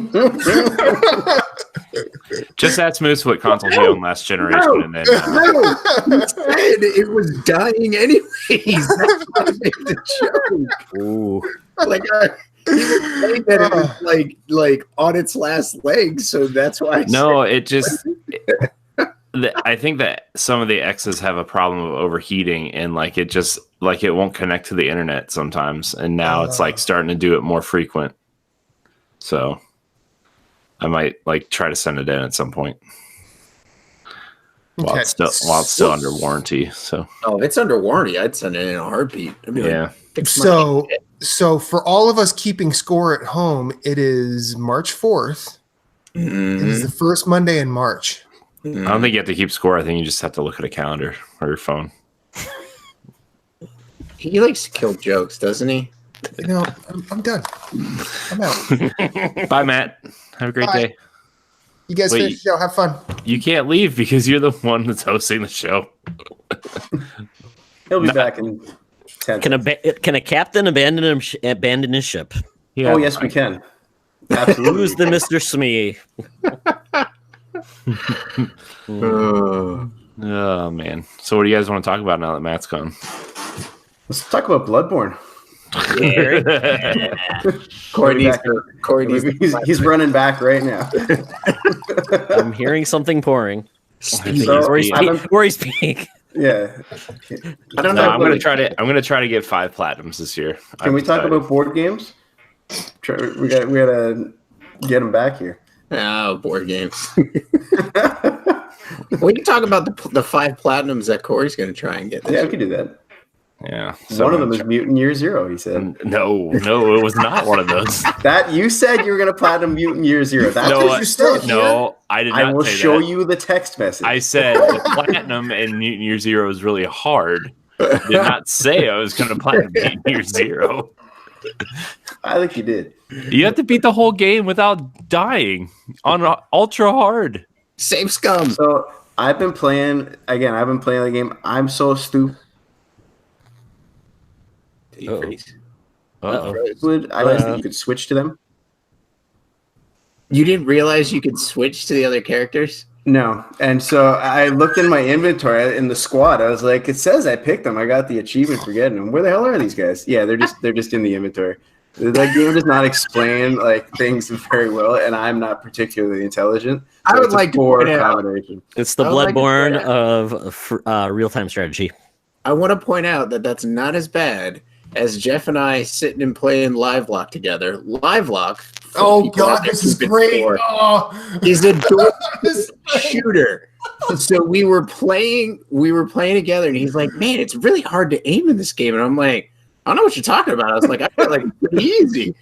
Just ask Moose what console he owned last generation, and then He said it was dying anyways. That's why I made the joke. Ooh. Like he was saying that it was like on its last legs, so that's why. I think that some of the X's have a problem of overheating, and it won't connect to the internet sometimes, and now it's like starting to do it more frequent. So I might try to send it in at some point. While it's still under warranty. So if it's under warranty, I'd send it in a heartbeat. So for all of us keeping score at home, it is March 4th. Mm-hmm. It is the first Monday in March. I don't think you have to keep score. I think you just have to look at a calendar or your phone. He likes to kill jokes, doesn't he? I'm done. I'm out. Bye, Matt. Have a great day. You guys finish the show. Have fun. You can't leave because you're the one that's hosting the show. He'll be back in 10 Can a captain abandon his ship? Yeah, yes, we can. Absolutely. Who's the Mr. Smee? Oh man! So, what do you guys want to talk about now that Matt's gone? Let's talk about Bloodborne. He's running back right now. I'm hearing something pouring. Where he's peeing. Yeah, I don't know. I'm gonna try to get 5 platinums this year. Can we talk about board games? We gotta get him back here. Oh, board games. We can talk about the 5 platinums that Corey's going to try and get. Yeah, we can do that. Yeah. One of them is Mutant Year Zero, he said. No, it was not one of those. That you said you were going to platinum Mutant Year Zero. That's what you said. No, I did not. I will show you the text message. I said the platinum in Mutant Year Zero is really hard. I did not say I was going to platinum Mutant Year Zero. I think you did. You have to beat the whole game without dying on ultra hard. Save scum. So I've been playing the game. I'm so stupid. Uh-oh. I guess that you could switch to them. You didn't realize you could switch to the other characters? No. And so I looked in my inventory in the squad. I was like, it says I picked them. I got the achievement for getting them. Where the hell are these guys? Yeah, they're just in the inventory. That game does not explain things very well, and I'm not particularly intelligent. So I would like to point out. It's the Bloodborne of real-time strategy. I want to point out that that's not as bad as Jeff and I sitting and playing Livelock together. Livelock. Oh God, this is great! Is a door shooter. So we were playing together, and he's like, "Man, it's really hard to aim in this game," and I'm like, I don't know what you're talking about. I was like, I feel like it's pretty easy.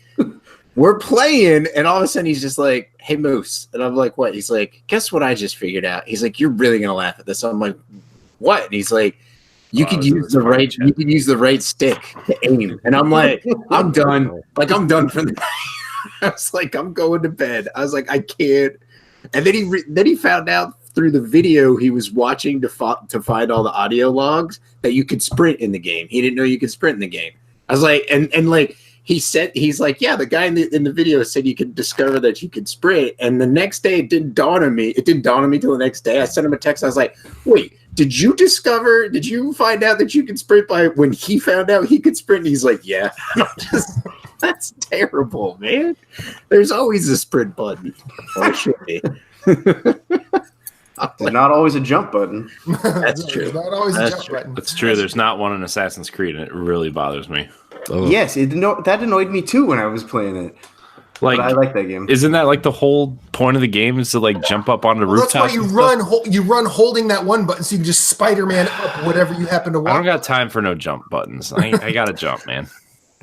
We're playing, and all of a sudden he's just like, hey, Moose. And I'm like, what? He's like, guess what I just figured out? He's like, you're really going to laugh at this. I'm like, what? And he's like, You could use the right. You could use the right stick to aim, and I'm like, I'm done. Like I'm done for the night. I was like, I'm going to bed. I was like, I can't. And then he found out through the video he was watching to find all the audio logs that you could sprint in the game. He didn't know you could sprint in the game. I was like, and like he's like, yeah, the guy in the video said you could discover that you could sprint. And the next day it didn't dawn on me. It didn't dawn on me till the next day. I sent him a text. I was like, wait. Did you find out that you could sprint by when he found out he could sprint? And he's like, yeah. That's terrible, man. There's always a sprint button. Or it should be. Not always a jump button. That's true. Not always a jump button. That's true. There's not one in Assassin's Creed, and it really bothers me. Oh. Yes, that annoyed me too when I was playing it. Like, but I like that game. Isn't that like the whole point of the game is to like jump up onto rooftops? That's why you run holding that one button so you can just Spider-Man up whatever you happen to want. I don't got time for no jump buttons. I got to jump, man.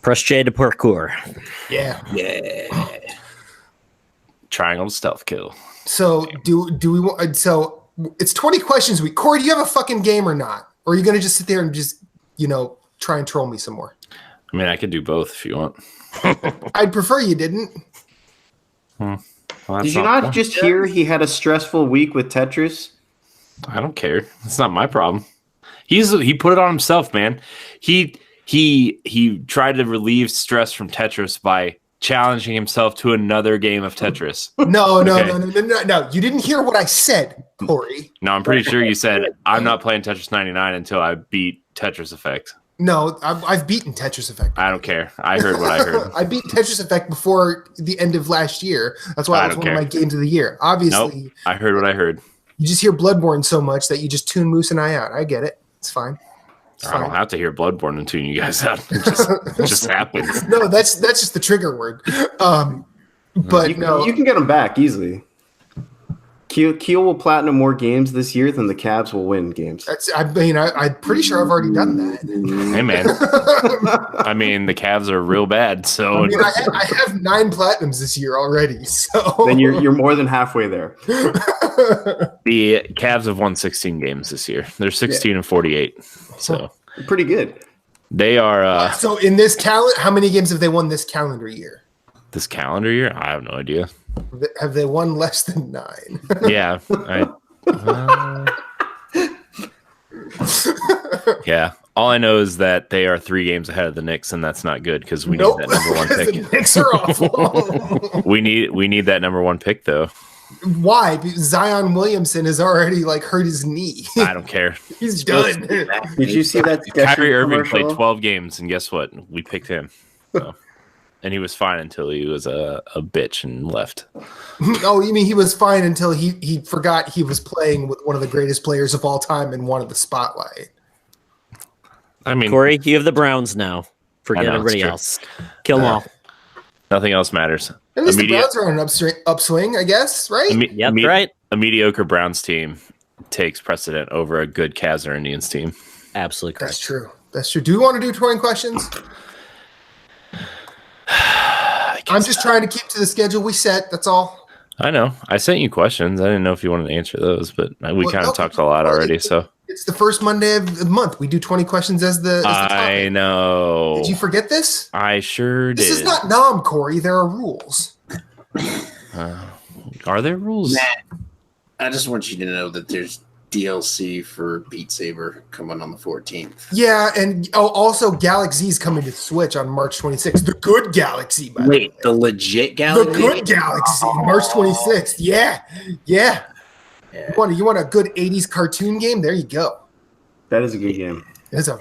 Press J to parkour. Yeah. Triangle stealth kill. So do we want? So it's 20 questions a week. Corey, do you have a fucking game or not? Or are you gonna just sit there and just try and troll me some more? I mean, I could do both if you want. I'd prefer you didn't. Well, did you not just hear he had a stressful week with Tetris? I don't care. It's not my problem. He put it on himself, man. He tried to relieve stress from Tetris by challenging himself to another game of Tetris. No. You didn't hear what I said, Corey. No, I'm pretty sure you said I'm not playing Tetris 99 until I beat Tetris Effect. No, I've beaten Tetris Effect. I don't care. I heard what I heard. I beat Tetris Effect before the end of last year. That's why it was one of my games of the year. Obviously, nope, I heard what I heard. You just hear Bloodborne so much that you just tune Moose and I out. I get it. It's fine. I don't have to hear Bloodborne and tune you guys out. It just happens. No, that's just the trigger word. But you can get them back easily. Keel will platinum more games this year than the Cavs will win games. I'm pretty sure I've already done that. Hey, man. I mean, the Cavs are real bad. So I have 9 platinums this year already. So then you're more than halfway there. The Cavs have won 16 games this year. They're 16 and 48. So pretty good. They are. So in this calendar, how many games have they won this calendar year? This calendar year? I have no idea. Have they won less than 9? Yeah. Yeah. All I know is that they are 3 games ahead of the Knicks, and that's not good because we need that number 1 pick. The Knicks are awful. we need that number 1 pick though. Why? Because Zion Williamson has already hurt his knee. I don't care. He's done. Did you see that? Kyrie Irving played 12 games, and guess what? We picked him. So. And he was fine until he was a bitch and left. Oh, you mean he was fine until he forgot he was playing with one of the greatest players of all time and wanted the spotlight. I mean, Corey, you have the Browns now. Forget everybody else. Kill them all. Nothing else matters. At least the Browns are on an upswing, I guess, right? Right. A mediocre Browns team takes precedent over a good Cavs or Indians team. Absolutely correct. That's true. Do we want to do 20 questions? I'm just trying to keep to the schedule we set. That's all. I know. I sent you questions. I didn't know if you wanted to answer those, but we kind of talked a lot already. So it's the first Monday of the month. We do 20 questions as the topic. I know. Did you forget this? I sure did. This is not Nom, Corey. There are rules. Are there rules? Matt, I just want you to know that there's DLC for Beat Saber coming on the 14th. Yeah, and also Galaxy's coming to Switch on March 26th. The good Galaxy, by the way. The legit Galaxy? The good Galaxy, March 26th. Yeah. You want a good 80s cartoon game? There you go. That is a good game.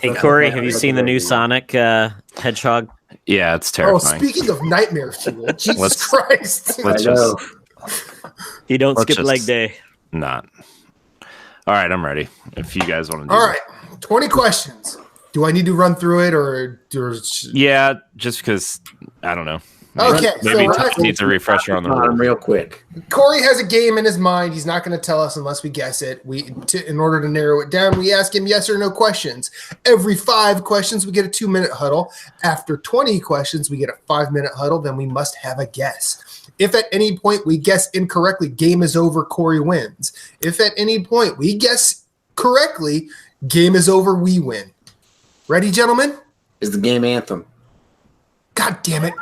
Hey, Corey, have you seen the new Sonic Hedgehog? Yeah, it's terrifying. Oh, speaking of nightmare fuel, Jesus Christ. You don't skip leg day. Not. All right, I'm ready. If you guys want to do All right, 20 questions. Do I need to run through it or yeah, just because I don't know. Okay, maybe Todd needs a refresher on the rule. Real quick. Corey has a game in his mind. He's not going to tell us unless we guess it. In order to narrow it down, we ask him yes or no questions. Every 5 questions, we get a 2-minute huddle. After 20 questions, we get a 5-minute huddle. Then we must have a guess. If at any point we guess incorrectly, game is over, Corey wins. If at any point we guess correctly, Game is over. We win. Ready, gentlemen? Is the game Anthem? God damn it!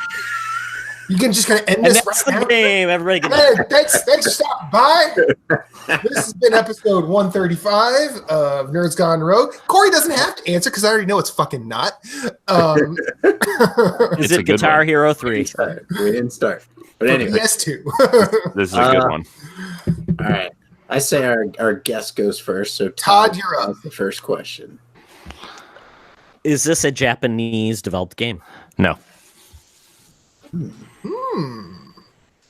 You can just gonna end And this that's right the now. game. Everybody can. Hey, thanks for stopping by. This has been episode 135 of Nerds Gone Rogue. Corey doesn't have to answer because I already know it's fucking not. Is It's a it good Guitar one. Hero 3? We didn't start. But anyway, PS2. This is a good one. all right. I say our guest goes first. So Todd, you're up. has the first question. Is this a Japanese developed game? No.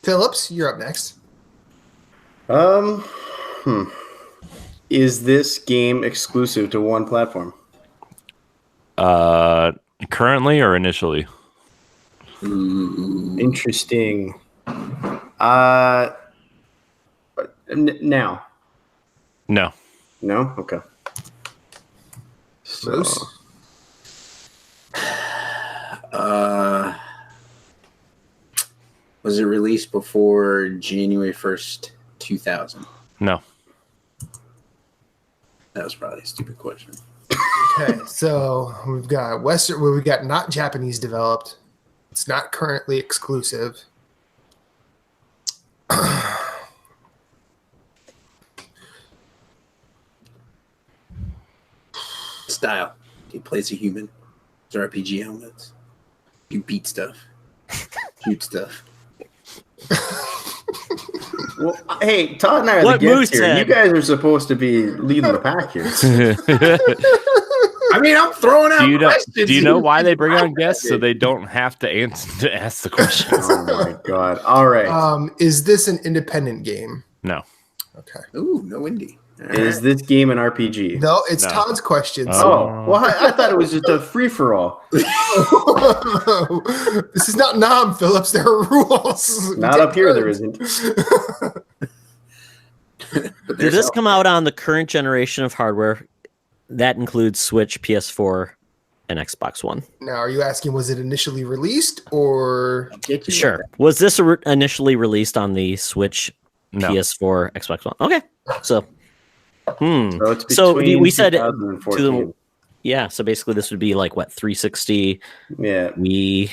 Phillips, you're up next. Is this game exclusive to one platform? Currently or initially? Interesting. Now. No. No? Okay. So, Bruce? Was it released before January 1st, 2000? No. That was probably a stupid question. Okay, so we've got Western. Well, we've got not Japanese developed. It's not currently exclusive. Style. He plays a human. There's RPG elements. You beat stuff. Shoot stuff. well, hey, Todd and I are What the Moose guests here. said. You guys are supposed to be leading the pack here. I mean, I'm throwing out questions. Do you know why they bring on guests so they don't have to answer to ask the questions? Oh my god! All right. Is this an independent game? No. Okay. Ooh, no indie. All Is this game an RPG? No, it's No. Todd's question. Oh, well, I thought it was just a free for all. This is not Nam, Phillips. There are rules. Not up here, there isn't. Did this come out on the current generation of hardware? That includes Switch, PS4, and Xbox One. Now, are you asking was it initially released or? Get you Sure. Was this initially released on the Switch, No. PS4, Xbox One? Okay. So, So, it's So between we said 2014. yeah. So basically, this would be like what 360. Yeah. Wii.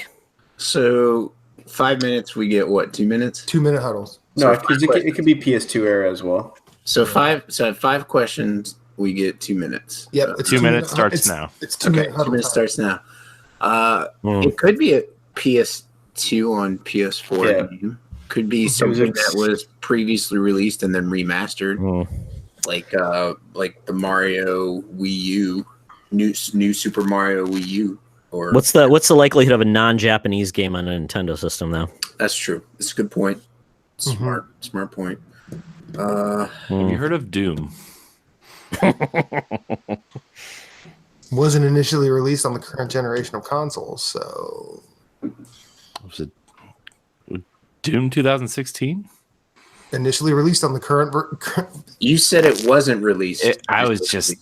So 5 minutes, we get what? 2 minutes? 2-minute huddles. No, So because it could be PS2 era as well. So five questions, we get 2 minutes. Yep. So- It's 2 minutes it's- starts now. It's 2-minute Okay, huddle 2 minutes time. starts now. It could be a PS2 on PS4 Yeah. game. Could be something that was previously released and then remastered, like the Mario Wii U, new Super Mario Wii U. Or What's the likelihood of a non-Japanese game on a Nintendo system though? that's true. It's a good point. Smart point. Have you heard of Doom? Wasn't initially released on the current generation of consoles, so Was it Doom 2016? initially released on the current. You said it wasn't released. I was just.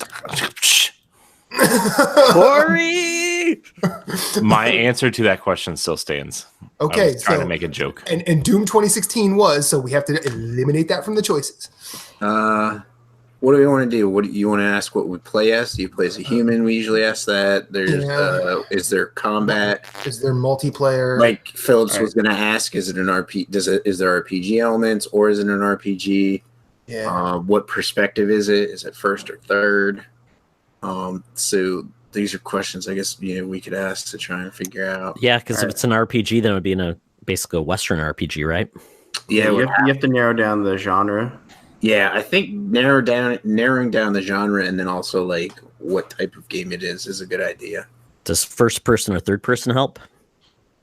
Corey. My answer to that question still stands. I Okay, was trying so to make a joke. and Doom 2016 was, so we have to eliminate that from the choices. What do we want to do? What do you want to ask? What we play as? Do you play as a human? We usually ask that. There's is there combat? Is there multiplayer? Like Phillips was going to ask, is it an RP? Is there RPG elements or is it an RPG? Yeah. What perspective is it? Is it first or third? So these are questions I guess we could ask to try and figure out. Yeah, because if it's an RPG, then it would be basically a Western RPG, right? Yeah, you have to narrow down the genre. yeah. I think narrowing down the genre and then also like what type of game it is a good idea. Does first person or third person help?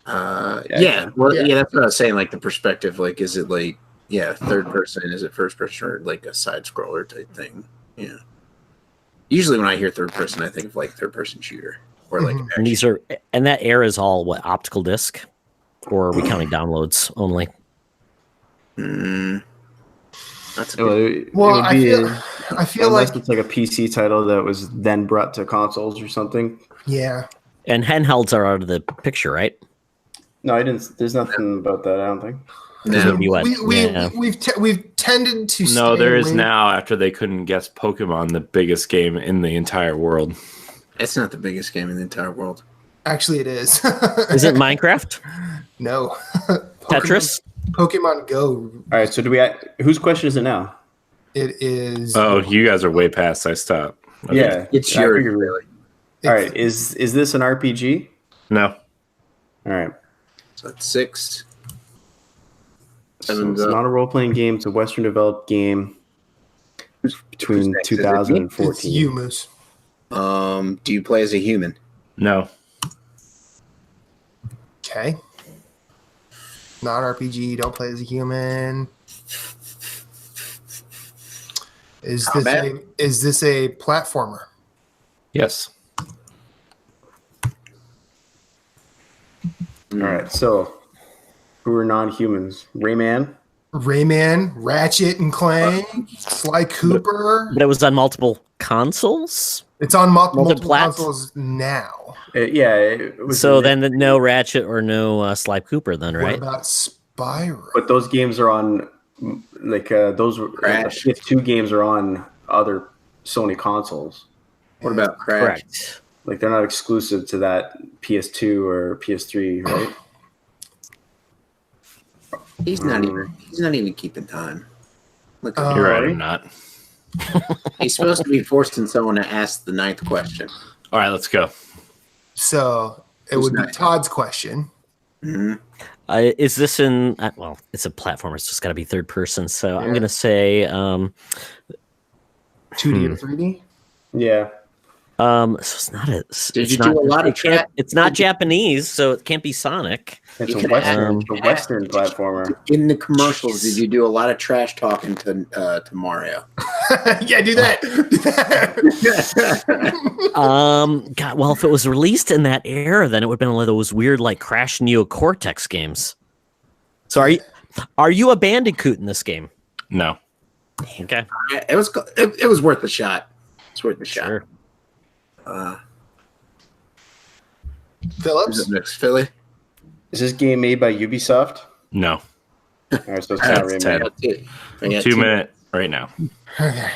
Yeah. Well, yeah, that's what I was saying. Like the perspective, like, is it like, third person? Is it first person or like a side scroller type thing? Yeah. Usually when I hear third person, I think of like third person shooter or like. And these are, and that era is all what, optical disc, or are we counting downloads only? That's a good, Well, I feel unless like it's like a PC title that was then brought to consoles or something. yeah. And handhelds are out of the picture, right? No, I didn't. There's nothing about that. I don't think. No. We've tended to. No, stay there is away- now after they couldn't guess Pokemon, the biggest game in the entire world. It's not the biggest game in the entire world. Actually, it is. Is it Minecraft? No. Tetris? Pokemon Go. All right, so whose question is it now? It is. Oh, you guys are way past. I stopped. Okay. Yeah, It's I your figured- really. All right, is this an RPG? No. All right. So it's 6. So it's not a role-playing game. It's a Western developed game between next? 2000 and It's 14. you, Moose. Do you play as a human? No. Okay. Not RPG. Don't play as a human. Is this a platformer? Yes. All right, so who are non-humans? Rayman? Rayman, Ratchet and Clank, Sly Cooper. But it was on multiple consoles? It's on multiple Multiplat? consoles now. It was. So then no Ratchet or no Sly Cooper then, What right? about Spyro? But those games are on, those Crash. the two games are on other Sony consoles. What about Crash? Correct. Like they're not exclusive to that PS2 or PS3, right? He's not even keeping time. Look at You're him. right, I'm not. He's supposed to be forcing someone to ask the 9th question. All right, let's go. So it Who's would be next? Todd's question. Mm-hmm. Is this in? Well, it's a platform. It's just got to be third person. So I'm gonna say 2D or 3D? Yeah. So it's not a. Did you do a lot of It's not Japanese, so it can't be Sonic. It's You a can Western platformer. In the commercials, did you do a lot of trash talking to Mario? Yeah, do that. God, well, if it was released in that era, then it would have been one of those weird, like Crash Neo Cortex games. So are you a Bandicoot in this game? No. Okay, It was worth a shot. It's worth a shot. sure. Phillips? Who's up next? Philly? Is this game made by Ubisoft? No. All right, so it's not That's Rayman. 10. We got 2 minute right now. Okay.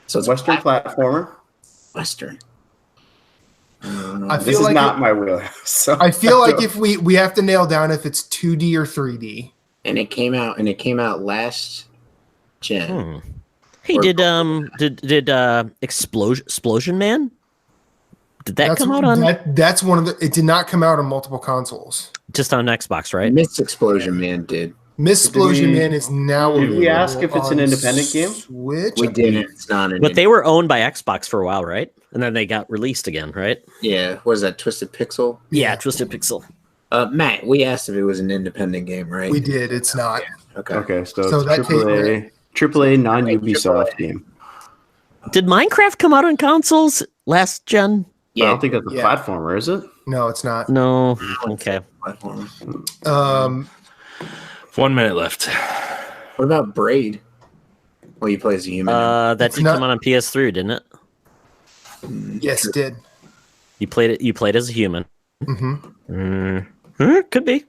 So it's Western platformer. Western. I This feel is like not my wheelhouse. So I feel like if we have to nail down if it's 2D or 3D. And it came out last gen. Hey, did Explosion Man? Did that come out on That's one of the. It did not come out on multiple consoles. just on Xbox, right? Miss Explosion Man did. Miss Explosion we- Man is now. did we ask available if it's an on independent game? Switch. We didn't. It's not an But they were owned by Xbox for a while, right? And then they got released again, right? Yeah. What is that? Twisted Pixel? Yeah, Twisted Pixel. Matt, we asked if it was an independent game, right? We did. It's not. Okay. Okay, so So it's that AAA non-Ubisoft game. Did Minecraft come out on consoles last gen? I don't think that's a Yeah. platformer, is it? No, it's not. No. Okay. Platform. 1 minute left. What about Braid? Well, you play as a human. That did not- come out on PS3, didn't it? Yes, it did. You played as a human. Could be.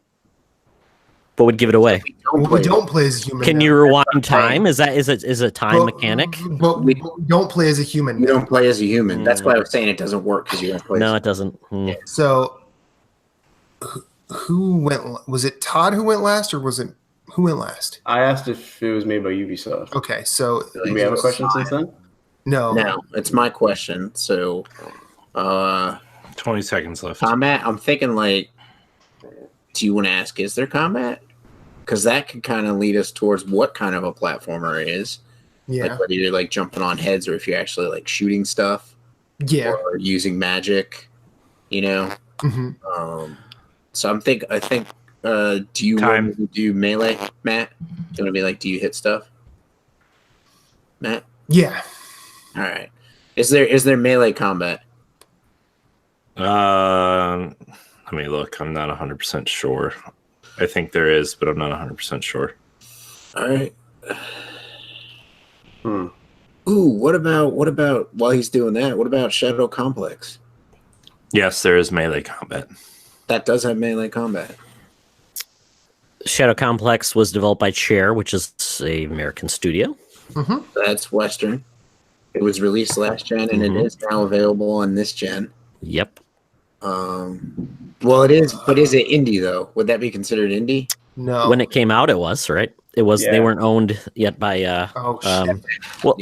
But would give it away. We don't play as a human. Can now. you rewind time? Is a time But- mechanic? But we don't play as a human. You now. don't play as a human. That's why I was saying it doesn't work because you don't play. No, as it doesn't. So, who went? Was it Todd who went last, or was it who went last? I asked if it was made by Ubisoft. Okay, so Do we have a question since then? no. Now it's my question. So, 20 seconds left. combat. I'm thinking like, do you want to ask? Is there combat? Because that could kind of lead us towards what kind of a platformer it is. Yeah, Like whether you're like jumping on heads or if you're actually like shooting stuff yeah. or using magic. You know. hmm So I think. Do you Time. want to do melee, Matt? Do you want to be like, do you hit stuff, Matt? Yeah. All right. Is there melee combat? Let me look. I'm not 100% sure. I think there is, but I'm not 100% sure. All right. Ooh, what about while he's doing that? What about Shadow Complex? Yes, there is melee combat. That does have melee combat. Shadow Complex was developed by Chair, which is a American studio. That's Western. It was released last gen, and it is now available on this gen. Yep. Well, it is, but is it indie though? Would that be considered indie? No. When it came out, it was right. It was. They weren't owned yet by. Shit. Well,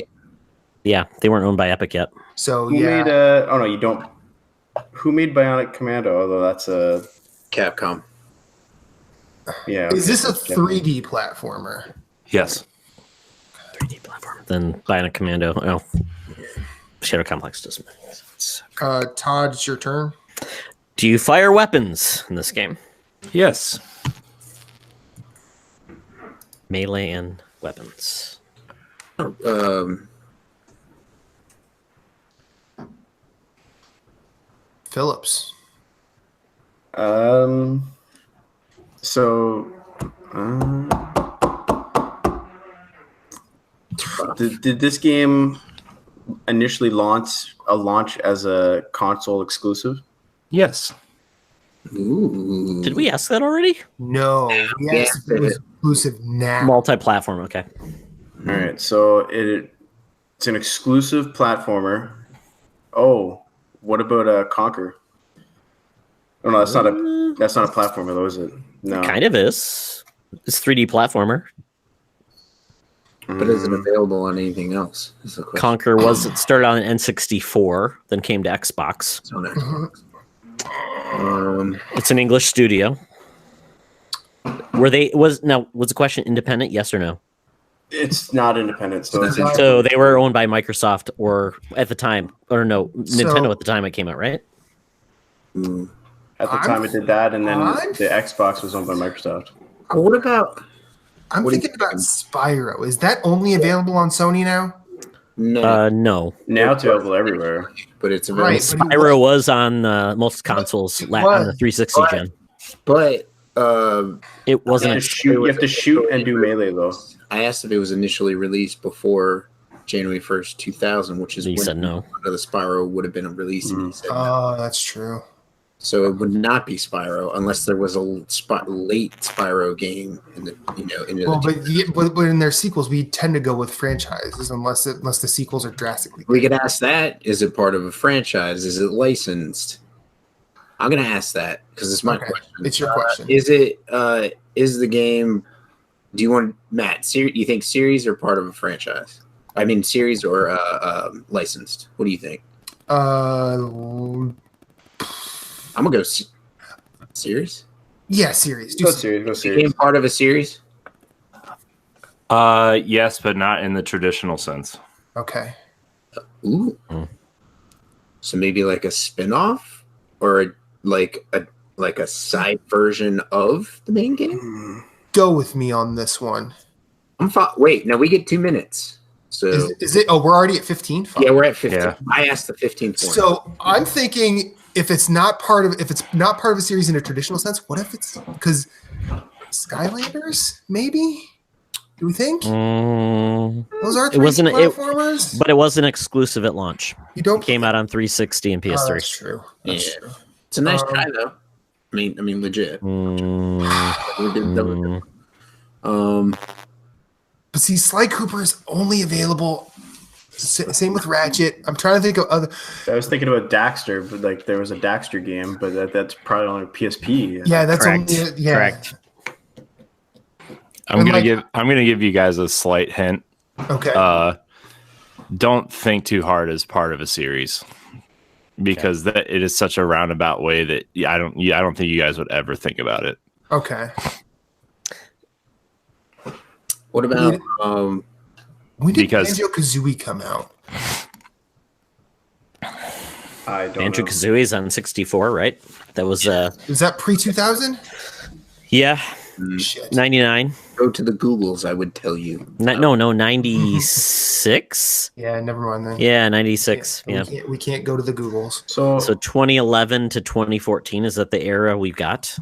yeah, they weren't owned by Epic yet. So Who made? Oh no, you don't. Who made Bionic Commando? Although that's a Capcom. Yeah. Is this a 3D platformer? Yes. 3D platform. Then Bionic Commando. Oh, Shadow Complex doesn't make any sense. Todd, it's your turn. Do you fire weapons in this game? Yes. Melee and weapons. Phillips. So, did this game initially launch as a console exclusive? Yes. Ooh. Did we ask that already? No. Yes, it was exclusive now. Multi-platform. Okay. All right, so it's an exclusive platformer. Oh, what about Conquer? Oh no, that's not a platformer though, is it? No. It kind of is. It's 3D platformer. But is it available on anything else? Is the question. Conquer it started on N64, then came to Xbox. It's on Xbox. It's an English studio. Was the question independent? Yes or no? It's not independent, so it's So they were owned by Microsoft, or at the time, or no, Nintendo at the time it came out, right? At the time it did that, and then the Xbox was owned by Microsoft. What about? I'm thinking about Spyro. Is that only available on Sony now? No, No. Now it's available everywhere. but it's available. Right. Spyro was on most consoles on the 360 gen. But It wasn't. You have to shoot and do melee though. I asked if it was initially released before January 1st, 2000, which is You when said no. the Spyro would have been released. And he said no. Oh, that's true. So it would not be Spyro unless there was a late Spyro game in the But in their sequels, we tend to go with franchises unless the sequels are drastically. We could ask that: is it part of a franchise? Is it licensed? I'm gonna ask that because it's my question. It's your question. Is it? Is the game? Do you want Matt? You think series or part of a franchise? I mean, series or licensed? What do you think? I'm gonna go series. Yeah, series. Go series. Game part of a series. Yes, but not in the traditional sense. Okay. Ooh. So maybe like a spin-off or like a side version of the main game. Go with me on this one. Wait, now we get 2 minutes. So Is it? Oh, we're already at 15. Fine. yeah, we're at 15. Yeah. I asked the 15th point. So I'm thinking if it's not part of a series in a traditional sense, what if it's because Skylanders? Maybe. Do we think those are 3D platformers? But it wasn't exclusive at launch. You don't It came out on 360 and PS3. Oh, that's true. That's true. It's a nice try though. I mean, legit. But see, Sly Cooper is only available. Same with Ratchet. I'm trying to think of other. I was thinking about Daxter, but like there was a Daxter game, but that's probably only PSP. Yeah, that's Correct. only. Yeah. Correct. I'm gonna give you guys a slight hint. Okay. Don't think too hard as part of a series, because it is such a roundabout way that I don't think you guys would ever think about it. Okay. What about When did because- Banjo-Kazooie come out? I don't know. Banjo-Kazooie's on 64, right? That was Is that pre-2000? yeah, Shit. 99. go to the Googles? I would tell you. No, 96. Yeah, never mind then. Yeah, 96. Yeah. We can't go to the Googles. So 2011 to 2014 is that the era we got?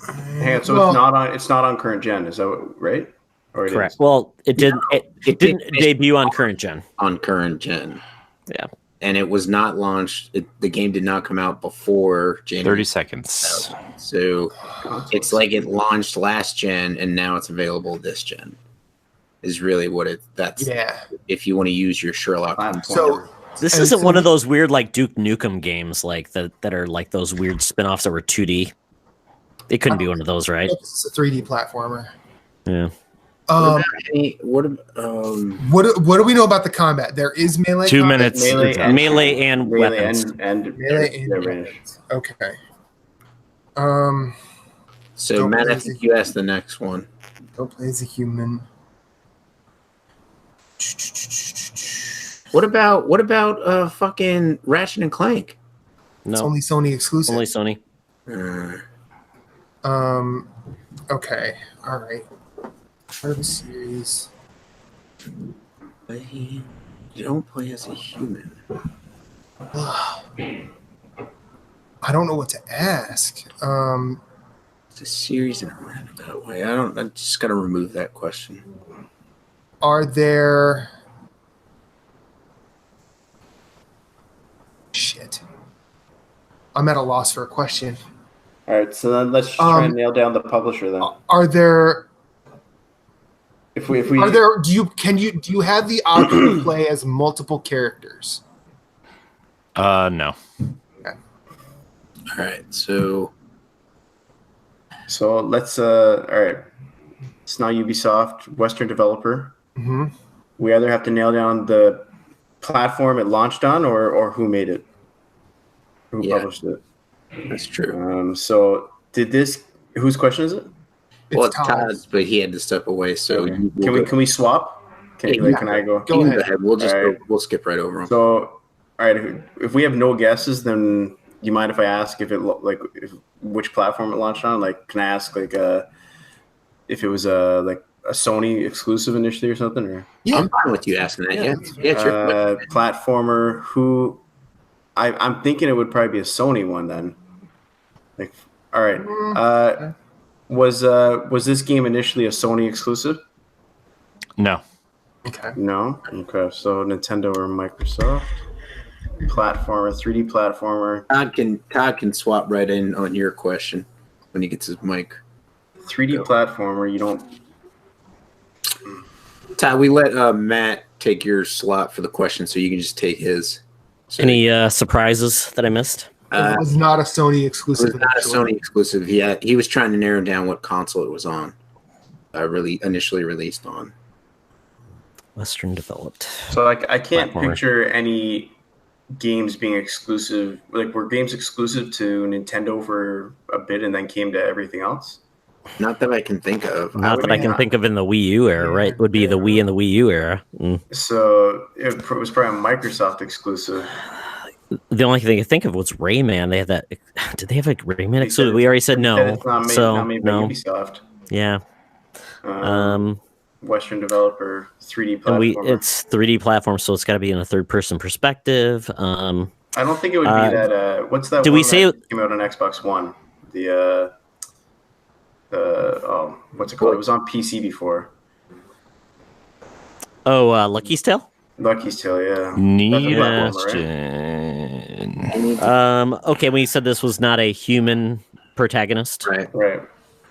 hang on, so it's not on current gen, is that right? Or Correct. Well, it didn't debut on current gen. On current gen. Yeah. and it was not launched. The game did not come out before January. 30 seconds. So it's like it launched last gen, and now it's available this gen. Is really what that's. Yeah. If you want to use your Sherlock. So this isn't one of those weird like Duke Nukem games like that are like those weird spin-offs that were 2D. It couldn't be one of those, right? It's a 3D platformer. Yeah. What do we know about the combat? There is melee. 2 combat? minutes. Melee and weapons. Melee and weapons. Okay. So Matt, I think you asked the next one. Don't play as a human. What about fucking Ratchet and Clank? No. It's only Sony exclusive. Only Sony. Okay. All right. Part of the series. You don't play as a human. I don't know what to ask. It's a series in a roundabout way. I just gotta remove that question. Are there... Shit. I'm at a loss for a question. All right, so then let's try and nail down the publisher then. Are there... If we Are there... Do you have the option to play as multiple characters? No. Okay. All right, so let's all right. It's not Ubisoft, Western developer. Mm-hmm. We either have to nail down the platform it launched on or who made it. Who published it. That's true. So did this whose question is it? It's Todd's, but he had to step away. So okay. Can we swap? Can I go? Go ahead. We'll skip right over them. So, all right. If we have no guesses, then you mind if I ask which platform it launched on? Like, can I ask if it was a Sony exclusive initially or something? Or I'm fine with you asking that. Yeah. Sure. Platformer. Who? I'm thinking it would probably be a Sony one then. Like, all right. Was this game initially a Sony exclusive? No. Okay. No? Okay. So Nintendo or Microsoft. Platformer, 3D platformer. Todd can swap right in on your question when he gets his mic. 3D platformer, you don't... Todd, we let Matt take your slot for the question, so you can just take his. So, any surprises that I missed? It was not a Sony exclusive. It was not a Sony exclusive. Yeah, he was trying to narrow down what console it was on. Initially released on. Western developed. So I can't picture any games being exclusive. Like, were games exclusive to Nintendo for a bit and then came to everything else? Not that I can think of. Not that I can think of in the Wii U era, right? Would be the Wii and the Wii U era. So it was probably a Microsoft exclusive. The only thing I think of was Rayman. They had that. Did they have a Rayman exclusive? We already said no. It's not made by Ubisoft. Yeah. Western developer, 3D platform. And it's 3D platform, so it's got to be in a third-person perspective. I don't think it would be that. What's that? Did we say that came out on Xbox One? What's it called? It was on PC before. Oh, Lucky's Tale. Lucky's Tale, yeah. Okay, when you said this was not a human protagonist. Right.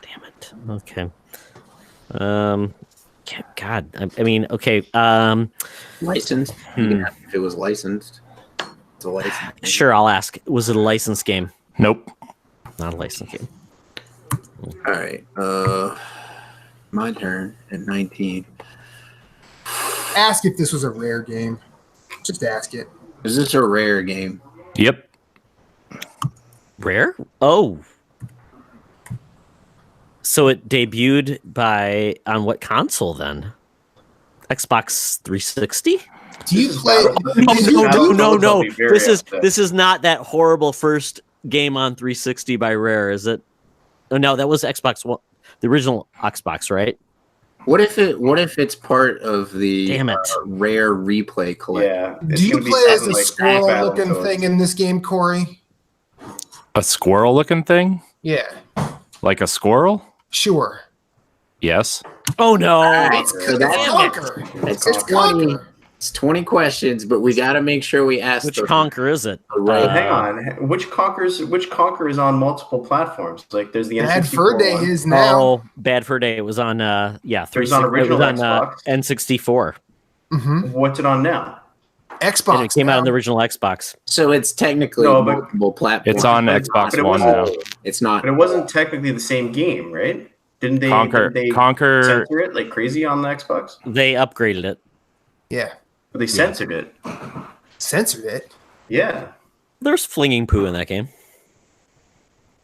Damn it. Okay. God. I mean, okay. Licensed. If it was licensed. It's a licensed game. Sure, I'll ask. Was it a licensed game? Nope. Not a licensed game. All right. My turn at 19. Ask if this was a rare game. Just ask it. Is this a rare game? Yep. Rare? Oh. So it debuted on what console then? Xbox 360? Do you play? No. This is not that horrible first game on 360 by Rare, is it? Oh, no, that was Xbox One, the original Xbox, right? What if it's part of the Rare replay collection? Yeah. Do you play as a squirrel-looking thing in this game, Corey? A squirrel-looking thing? Yeah. Like a squirrel? Sure. Yes. Oh no! It's Conker. It's Conker. It's 20 questions, but we got to make sure we ask. Which Conker is it? Right. Hang on. Which Conker is on multiple platforms? Like there's the Bad N64 Fur Day one. is now. Oh, Bad Fur Day. It was on It was on original Xbox. N64. What's it on now? Xbox. And it came out on the original Xbox. So it's technically multiple platforms. It's on Xbox One now. It's not. But it wasn't technically the same game, right? Didn't they Conker censor it like crazy on the Xbox? They upgraded it. Yeah. But they censored it. Censored it? Yeah. There's flinging poo in that game.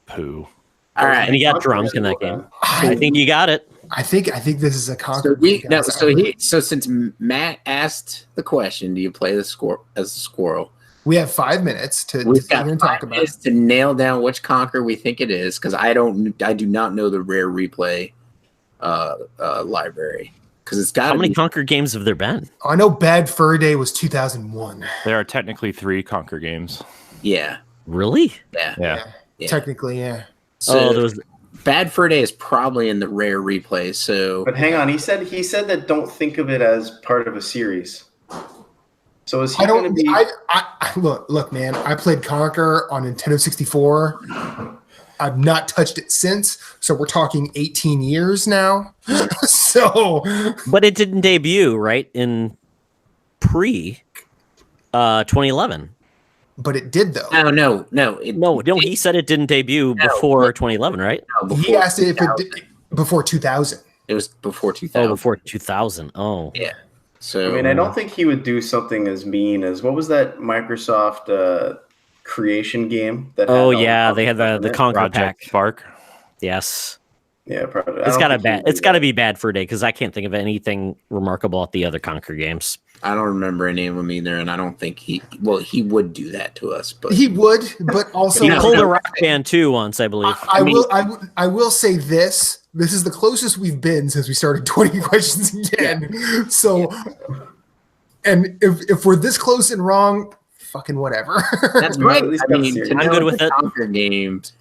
Poo. All right. And you got drums in that game. I think you got it. I think this is a Conker. So since Matt asked the question, do you play the squirrel as a squirrel? We have 5 minutes to talk about it. To nail down which Conker we think it is, because I do not know the rare replay library. Because it's got how many Conker games have there been? I know Bad Fur Day was 2001. There are technically 3 Conker games. Yeah. Really? Yeah. Technically, yeah. So there was Bad Fur Day is probably in the rare replay. So, but hang on, he said that don't think of it as part of a series. So is he going to be? Look, man. I played Conker on Nintendo 64. I've not touched it since. So we're talking 18 years now. But it didn't debut right in pre 2011. But it did though. No. He said it didn't debut before 2011, right? He asked if it did before 2000. It was before 2000. Oh, before 2000. Oh, yeah. So I mean, I don't think he would do something as mean as what was that Microsoft creation game? That they had the Conker Project pack. Spark. Yes. Yeah, probably. It's got to be Bad Fur Day because I can't think of anything remarkable at the other Conker games. I don't remember any of them either, and I don't think he would do that to us, but he would, but also he pulled a Rock Band 2 once, I believe. I will say this. This is the closest we've been since we started 20 questions again. Yeah. So, and if we're this close and wrong, fucking whatever. That's right. I'm good with it. Conker games,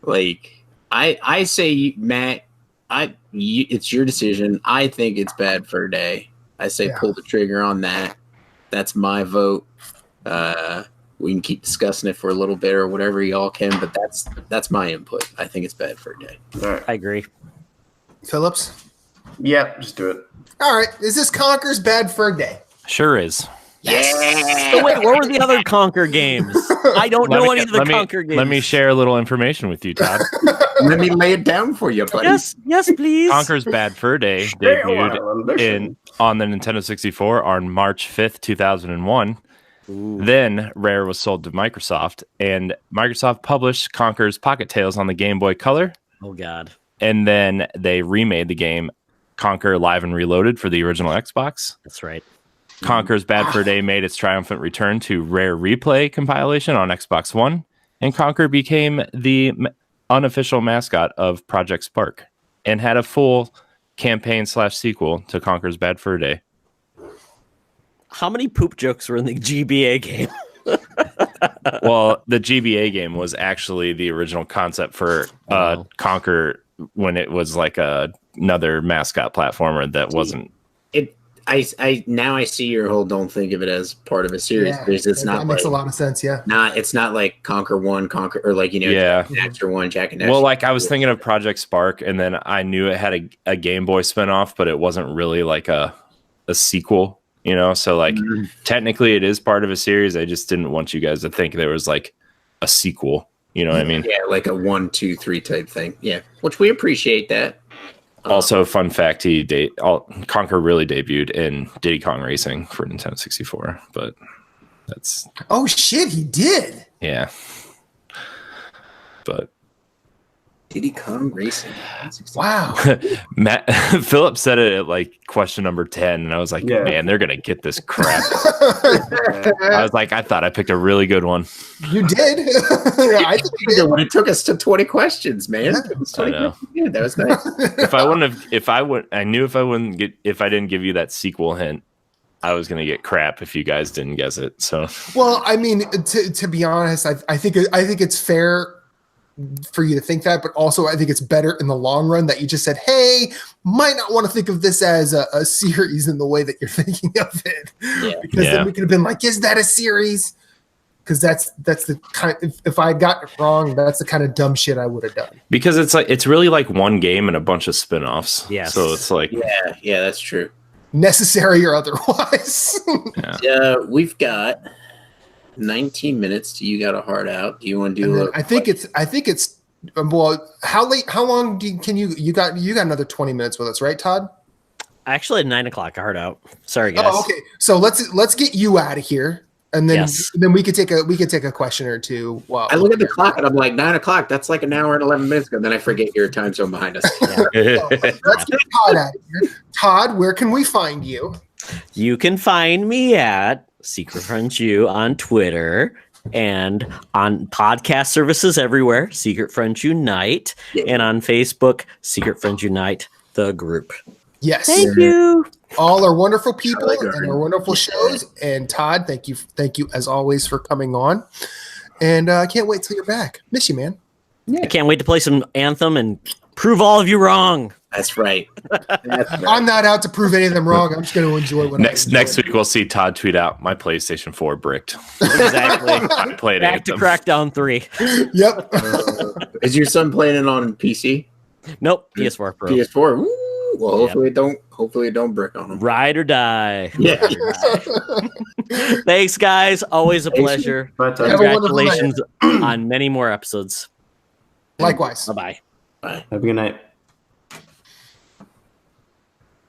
like I say, Matt, it's your decision. I think it's Bad Fur Day. I say pull the trigger on that. That's my vote. We can keep discussing it for a little bit or whatever y'all can, but that's my input. I think it's Bad Fur Day. All right. I agree. Phillips? Yep, just do it. All right. Is this Conker's Bad Fur Day? Sure is. Yes. So wait, what were the other Conker games? I don't know any of the Conker games. Let me share a little information with you, Todd. Let me lay it down for you, buddy. Yes, please. Conker's Bad Fur Day debuted on the Nintendo 64 on March 5th, 2001. Ooh. Then Rare was sold to Microsoft, and Microsoft published Conker's Pocket Tales on the Game Boy Color. Oh, God. And then they remade the game Conker Live and Reloaded for the original Xbox. That's right. Conker's Bad Fur Day made its triumphant return to Rare Replay compilation on Xbox One, and Conker became the unofficial mascot of Project Spark and had a full campaign/sequel to Conker's Bad Fur Day. How many poop jokes were in the GBA game? Well, the GBA game was actually the original concept for Conker when it was like another mascot platformer that wasn't. I now I see your whole don't think of it as part of a series. Yeah, it's not that makes a lot of sense. Yeah, it's not like Conker 1, Conker, or like Jack and Daxter 1, Jack and Daxter. Well, like I was thinking of Project Spark, and then I knew it had a Game Boy spinoff, but it wasn't really like a sequel, So like technically it is part of a series. I just didn't want you guys to think there was like a sequel. You know what I mean? Yeah, like a 1, 2, 3 type thing. Yeah, which we appreciate that. Also, fun fact: Conker really debuted in Diddy Kong Racing for Nintendo 64, but that's shit, he did. Yeah, but Diddy Kong Racing. Wow. Matt Phillips said it at like question number 10, and I was like, man, they're gonna get this crap. I was like, I thought I picked a really good one. You did. I think you did. When it took us to 20 questions, man. I know. Yeah, that was nice. If I didn't give you that sequel hint, I was gonna get crap if you guys didn't guess it. So well, I mean, to be honest, I think it's fair for you to think that, but also I think it's better in the long run that you just said, hey, might not want to think of this as a series in the way that you're thinking of it. Because then we could have been like, is that a series? Because that's the kind. If I got it wrong, that's the kind of dumb shit I would have done. Because it's really like one game and a bunch of spin-offs. Yes. So it's like yeah, that's true. Necessary or otherwise. We've got 19 minutes till you got a heart out. Do you want to do? I think it's. Well, how long can you got another 20 minutes with us, right, Todd? Actually, at 9 o'clock, I heard out. Sorry, guys. Oh, okay. So let's get you out of here. And then, then we could take a question or two. Wow. I look at the clock and I'm like 9 o'clock. That's like an hour and 11 minutes ago. Then I forget your time zone behind us. Let's get Todd out of here. Todd, where can we find you? You can find me at Secret Friends U on Twitter and on podcast services everywhere. Secret Friends Unite, and on Facebook, Secret Friends Unite, the group. Yes. Thank you. All our wonderful people and our wonderful shows. And Todd, thank you as always for coming on. And I can't wait till you're back. Miss you, man. Yeah. I can't wait to play some Anthem and prove all of you wrong. That's right. I'm not out to prove any of them wrong. I'm just going to enjoy what next week we'll see Todd tweet out my PlayStation 4 bricked. Exactly. I played Back to Crackdown 3. Yep. Is your son playing it on PC? Nope. PS4 Pro. PS4. Woo! Well, hopefully it don't brick on them. Ride or die. Yeah. Thanks, guys. Always a pleasure. Congratulations on many more episodes. Likewise. Bye-bye. Bye. Have a good night.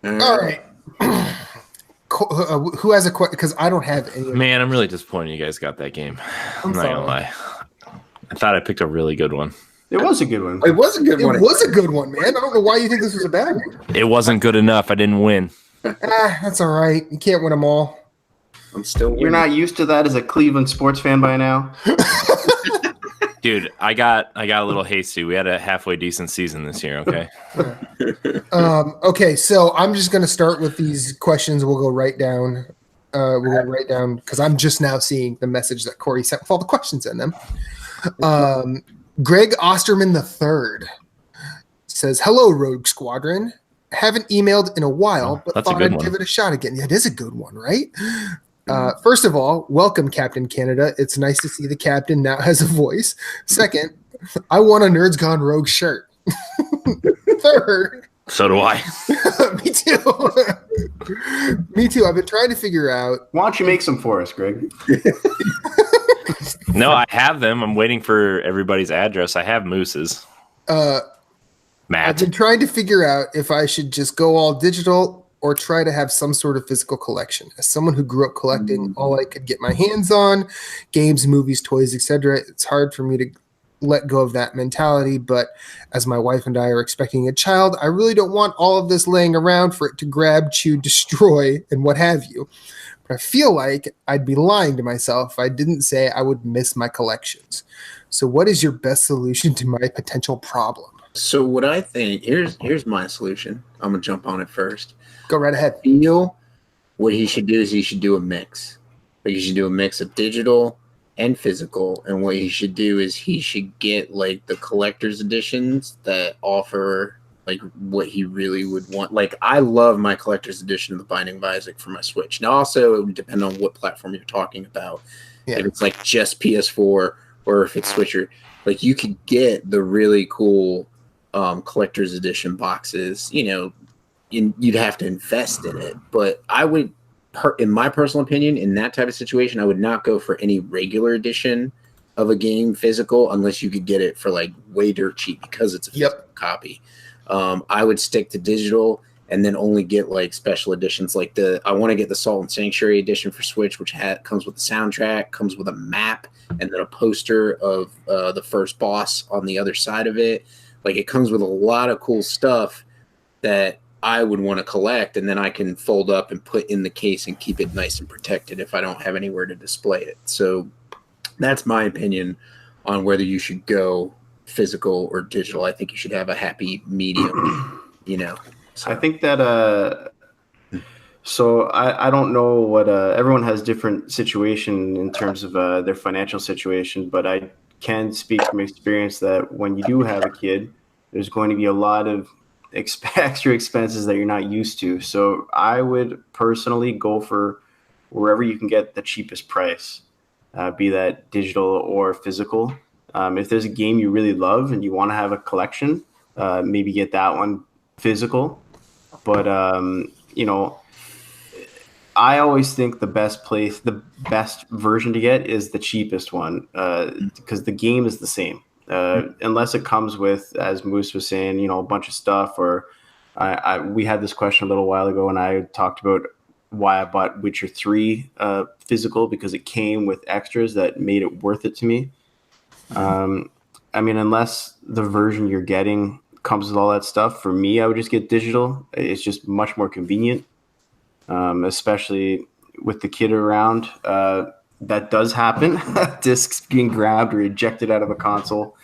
All right. Who has a question? Because I don't have any. Man, I'm really disappointed you guys got that game. I'm not gonna lie. I thought I picked a really good one. It was a good one. It was a good one. It was a good one, man. I don't know why you think this was a bad one. It wasn't good enough. I didn't win. That's all right. You can't win them all. I'm still winning. You're not used to that as a Cleveland sports fan by now? Dude, I got a little hasty. We had a halfway decent season this year, okay? Okay, so I'm just going to start with these questions. We'll go right down. Because I'm just now seeing the message that Corey sent with all the questions in them. Greg Osterman III says, hello, Rogue Squadron. Haven't emailed in a while, but thought I'd give it a shot again. Yeah, it is a good one, right? First of all, welcome, Captain Canada. It's nice to see the captain now has a voice. Second, I want a Nerds Gone Rogue shirt. Third, so do I. Me too. Me too. I've been trying to figure out. Why don't you make some for us, Greg? No, I have them. I'm waiting for everybody's address. I have Moose's. Matt. I've been trying to figure out if I should just go all digital or try to have some sort of physical collection. As someone who grew up collecting all I could get my hands on, games, movies, toys, etc., it's hard for me to let go of that mentality. But as my wife and I are expecting a child, I really don't want all of this laying around for it to grab, chew, destroy, and what have you. But I feel like I'd be lying to myself if I didn't say I would miss my collections. So what is your best solution to my potential problem? So what I think, here's my solution. I'm going to jump on it first. Go right ahead. What he should do is he should do a mix. Like he should do a mix of digital and physical. And what he should do is he should get like the collector's editions that offer like what he really would want. Like I love my collector's edition of the Binding of Isaac for my Switch. Now also it would depend on what platform you're talking about. Yeah. If it's like just PS4 or if it's Switcher, like you could get the really cool collector's edition boxes, you know, you'd have to invest in it. But I would, in my personal opinion, in that type of situation, I would not go for any regular edition of a game physical unless you could get it for like way dirt cheap because it's a physical copy. I would stick to digital and then only get like special editions. Like I want to get the Salt and Sanctuary edition for Switch, which comes with the soundtrack, comes with a map, and then a poster of the first boss on the other side of it. Like it comes with a lot of cool stuff that I would want to collect, and then I can fold up and put in the case and keep it nice and protected if I don't have anywhere to display it. So that's my opinion on whether you should go physical or digital. I think you should have a happy medium, you know. So. I think that so I don't know what everyone has different situation in terms of their financial situation, but I can speak from experience that when you do have a kid, there's going to be a lot of extra expenses that you're not used to. So I would personally go for wherever you can get the cheapest price, be that digital or physical. If there's a game you really love and you want to have a collection, maybe get that one physical. But I always think the best version to get is the cheapest one, because the game is the same. Unless it comes with, as Moose was saying, a bunch of stuff. Or we had this question a little while ago, and I talked about why I bought Witcher 3 physical, because it came with extras that made it worth it to me. Unless the version you're getting comes with all that stuff, for me, I would just get digital. It's just much more convenient, especially with the kid around. That does happen. Discs being grabbed or ejected out of a console.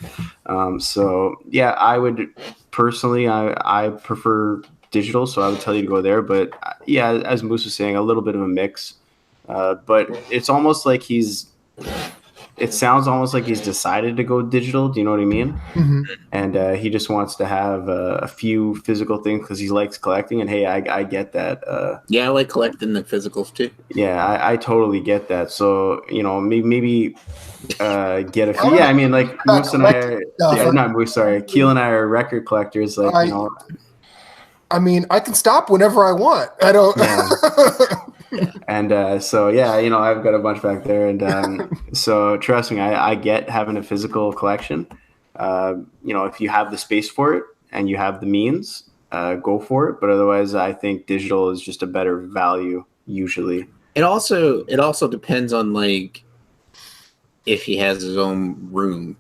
So yeah, I would personally, I prefer digital, so I would tell you to go there. But yeah, as Moose was saying, a little bit of a mix. But it's almost like it sounds almost like he's decided to go digital. Do you know what I mean? Mm-hmm. And he just wants to have a few physical things because he likes collecting. And hey, I get that. Yeah, I like collecting the physicals too. Yeah, I totally get that. So, maybe get a few. Yeah, I mean, like Moose and I are, not Moose, sorry. Keel and I are record collectors. Like, I mean, I can stop whenever I want. I don't. Yeah. And so, yeah, I've got a bunch back there. And so trust me, I get having a physical collection. If you have the space for it and you have the means, go for it. But otherwise, I think digital is just a better value usually. It also depends on, like, if he has his own room.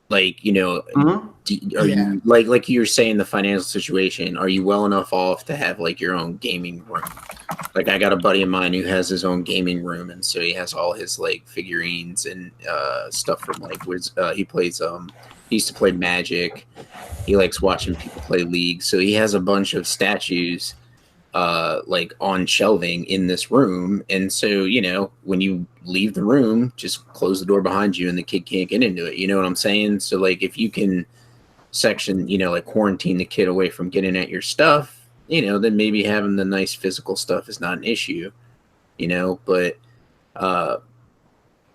Like, Mm-hmm. You like you were saying, the financial situation, are you well enough off to have like your own gaming room? Like, I got a buddy of mine who has his own gaming room, and so he has all his like figurines and stuff from like he used to play Magic. He likes watching people play League, so he has a bunch of statues like on shelving in this room. And so, when you leave the room, just close the door behind you and the kid can't get into it. You know what I'm saying? So like, if you can section, like quarantine the kid away from getting at your stuff, then maybe having the nice physical stuff is not an issue, but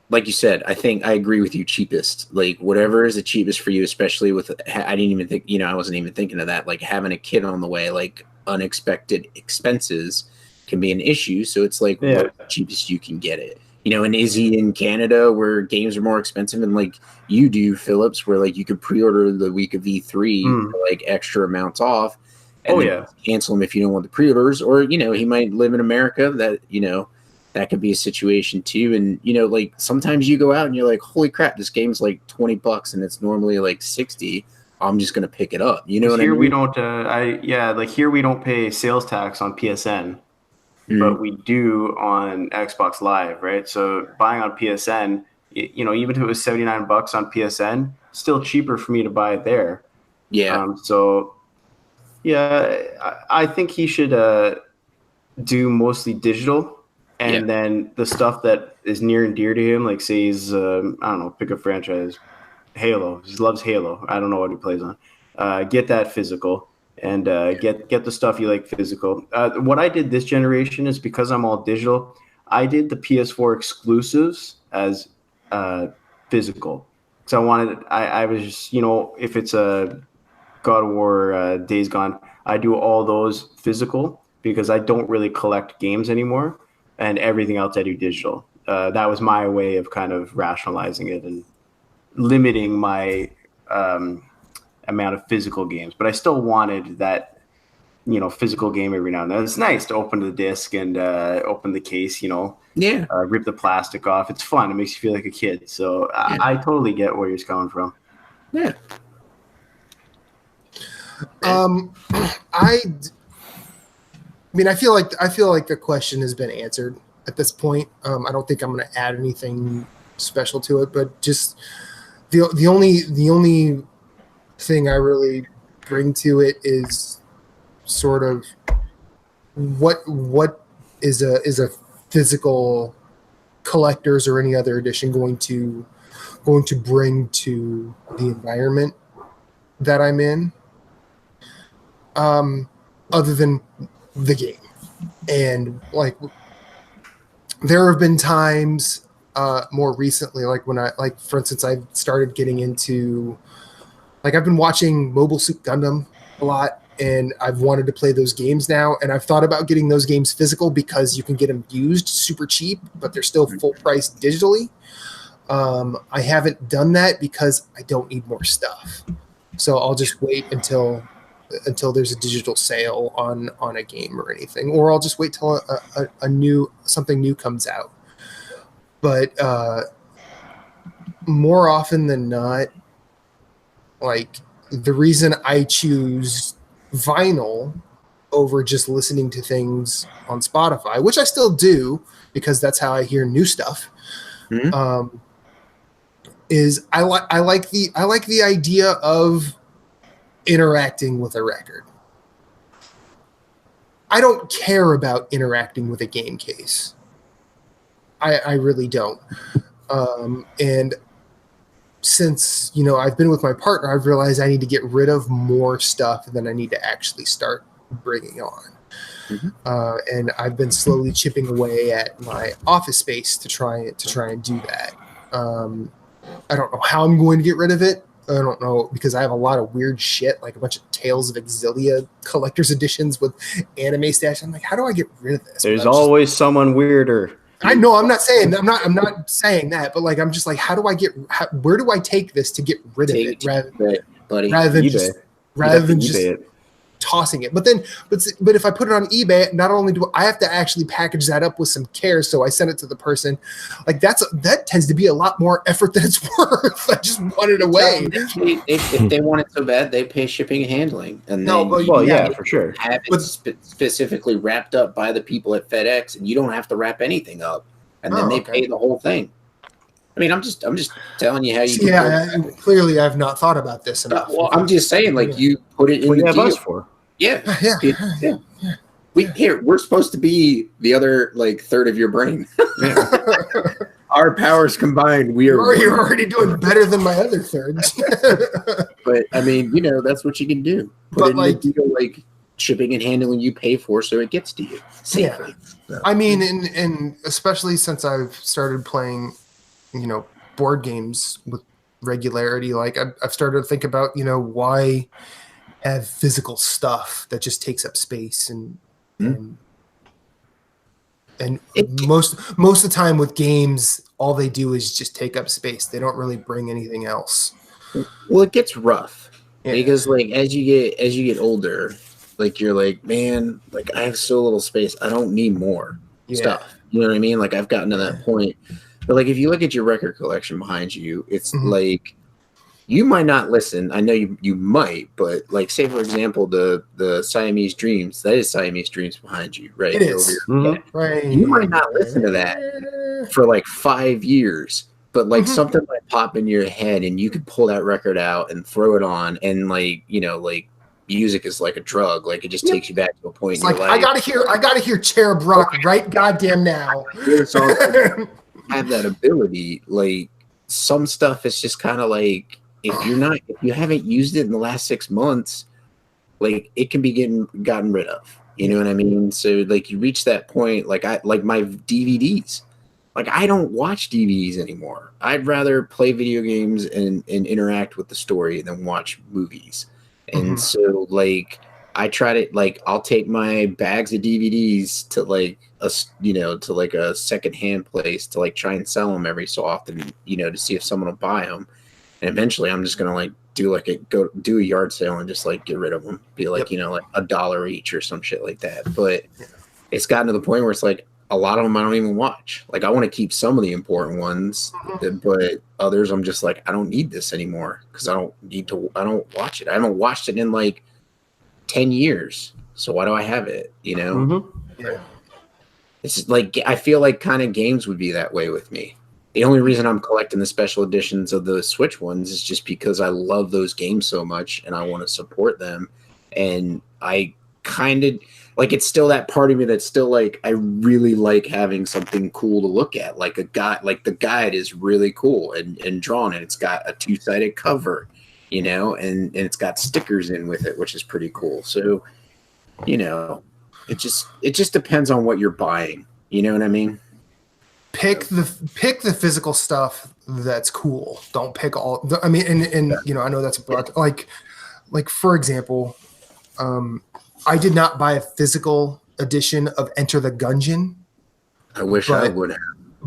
like you said, I think I agree with you. Cheapest, like whatever is the cheapest for you, especially with, I didn't even think, I wasn't even thinking of that. Like having a kid on the way, like unexpected expenses can be an issue. So it's like, what cheapest you can get it, and is he in Canada where games are more expensive, and like you do, Phillips, where like you could pre-order the week of E3 for like extra amounts off, and cancel them if you don't want the pre-orders, or he might live in America, that that could be a situation too. And like sometimes you go out and you're like, holy crap, this game's like $20 and it's normally like 60. I'm just gonna pick it up. What here I mean? We don't. Here we don't pay sales tax on PSN, but we do on Xbox Live, right? So buying on PSN, even if it was $79 on PSN, still cheaper for me to buy it there. Yeah. I think he should do mostly digital, and then the stuff that is near and dear to him, like say he's I don't know, pick a franchise. Halo. He loves Halo. I don't know what he plays on. Get that physical, and get the stuff you like physical. What I did this generation is, because I'm all digital, I did the PS4 exclusives as physical. So I was just, if it's a God of War, Days Gone, I do all those physical because I don't really collect games anymore, and everything else I do digital. That was my way of kind of rationalizing it and limiting my amount of physical games. But I still wanted that, physical game every now and then. It's nice to open the disc and open the case, rip the plastic off. It's fun. It makes you feel like a kid. So I totally get where you're coming from. Yeah. I feel like the question has been answered at this point. I don't think I'm going to add anything special to it, but just the only thing I really bring to it is sort of what is a physical collector's or any other edition going to going to bring to the environment that I'm in, other than the game. And like, there have been times more recently, like when for instance, I've started getting into, like, I've been watching Mobile Suit Gundam a lot, and I've wanted to play those games now, and I've thought about getting those games physical because you can get them used super cheap, but they're still full price digitally. I haven't done that because I don't need more stuff. So I'll just wait until there's a digital sale on a game or anything, or I'll just wait till something new comes out. But more often than not, like, the reason I choose vinyl over just listening to things on Spotify, which I still do because that's how I hear new stuff, is I like the idea of interacting with a record. I don't care about interacting with a game case. I really don't. And since, I've been with my partner, I've realized I need to get rid of more stuff than I need to actually start bringing on. And I've been slowly chipping away at my office space to try and do that. I don't know how I'm going to get rid of it. I don't know, because I have a lot of weird shit, like a bunch of Tales of Exilia collector's editions with anime stash. I'm like, how do I get rid of this? There's always someone weirder. I know. I'm not saying that, but like, I'm just like, where do I take this to get rid of it rather than just tossing it? But if I put it on eBay, not only do I have to actually package that up with some care, so I send it to the person. Like, that tends to be a lot more effort than it's worth. I just want it away. If they want it so bad, they pay shipping and handling, and for sure. Have it specifically wrapped up by the people at FedEx, and you don't have to wrap anything up, and then they pay the whole thing. I mean, I'm just telling you how you. Clearly, I've not thought about this enough. Well, I'm just saying, like, you put it in the deal. Us for. Yeah. We're supposed to be the other, like, third of your brain. Our powers combined, you're already doing better than my other thirds. But I mean, that's what you can do. Put it in the deal, like, shipping and handling you pay for, so it gets to you safely. Yeah. I mean, and especially since I've started playing, board games with regularity, like, I've started to think about, why have physical stuff that just takes up space and most of the time with games, all they do is just take up space. They don't really bring anything else. Well, it gets rough because, like, as you get older, like, you're like, man, like, I have so little space. I don't need more stuff. You know what I mean? Like, I've gotten to that point. But, like, if you look at your record collection behind you, it's like, you might not listen. I know you might, but, like, say, for example, the Siamese Dreams, that is Siamese Dreams behind you, right? It is. Right. You might not listen to that for, like, 5 years, but, like, something might pop in your head and you could pull that record out and throw it on, and, like, like, music is like a drug. Like, it just takes you back to a point in your life. I gotta hear Cherub Rock right goddamn now. Have that ability. Like, some stuff is just kind of like, if you haven't used it in the last 6 months, like, it can be gotten rid of. You know what I mean? So, like, you reach that point, like, my DVDs. Like, I don't watch DVDs anymore. I'd rather play video games and interact with the story than watch movies. And so, like, I try to, like, I'll take my bags of DVDs to, like, a secondhand place to, like, try and sell them every so often, to see if someone will buy them. And eventually I'm just going to, like, go do a yard sale and just, like, get rid of them. Be like, like $1 each or some shit like that. But it's gotten to the point where it's like, a lot of them I don't even watch. Like, I want to keep some of the important ones, but others I'm just like, I don't need this anymore because I don't watch it. I haven't watched it in, like, 10 years. So why do I have it? Yeah. It's like, I feel like kind of games would be that way with me. The only reason I'm collecting the special editions of the Switch ones is just because I love those games so much and I want to support them. And I kind of like it's still that part of me that's still like I really like having something cool to look at. Like a guy, like the guide is really cool and drawn, and it's got a 2-sided cover, you know, and it's got stickers in with it, which is pretty cool. So, you know, it just depends on what you're buying. You know what I mean? Pick the physical stuff that's cool. Don't pick all. I mean, and you know, I know that's a broad, like for example, I did not buy a physical edition of Enter the Gungeon. I wish I would have.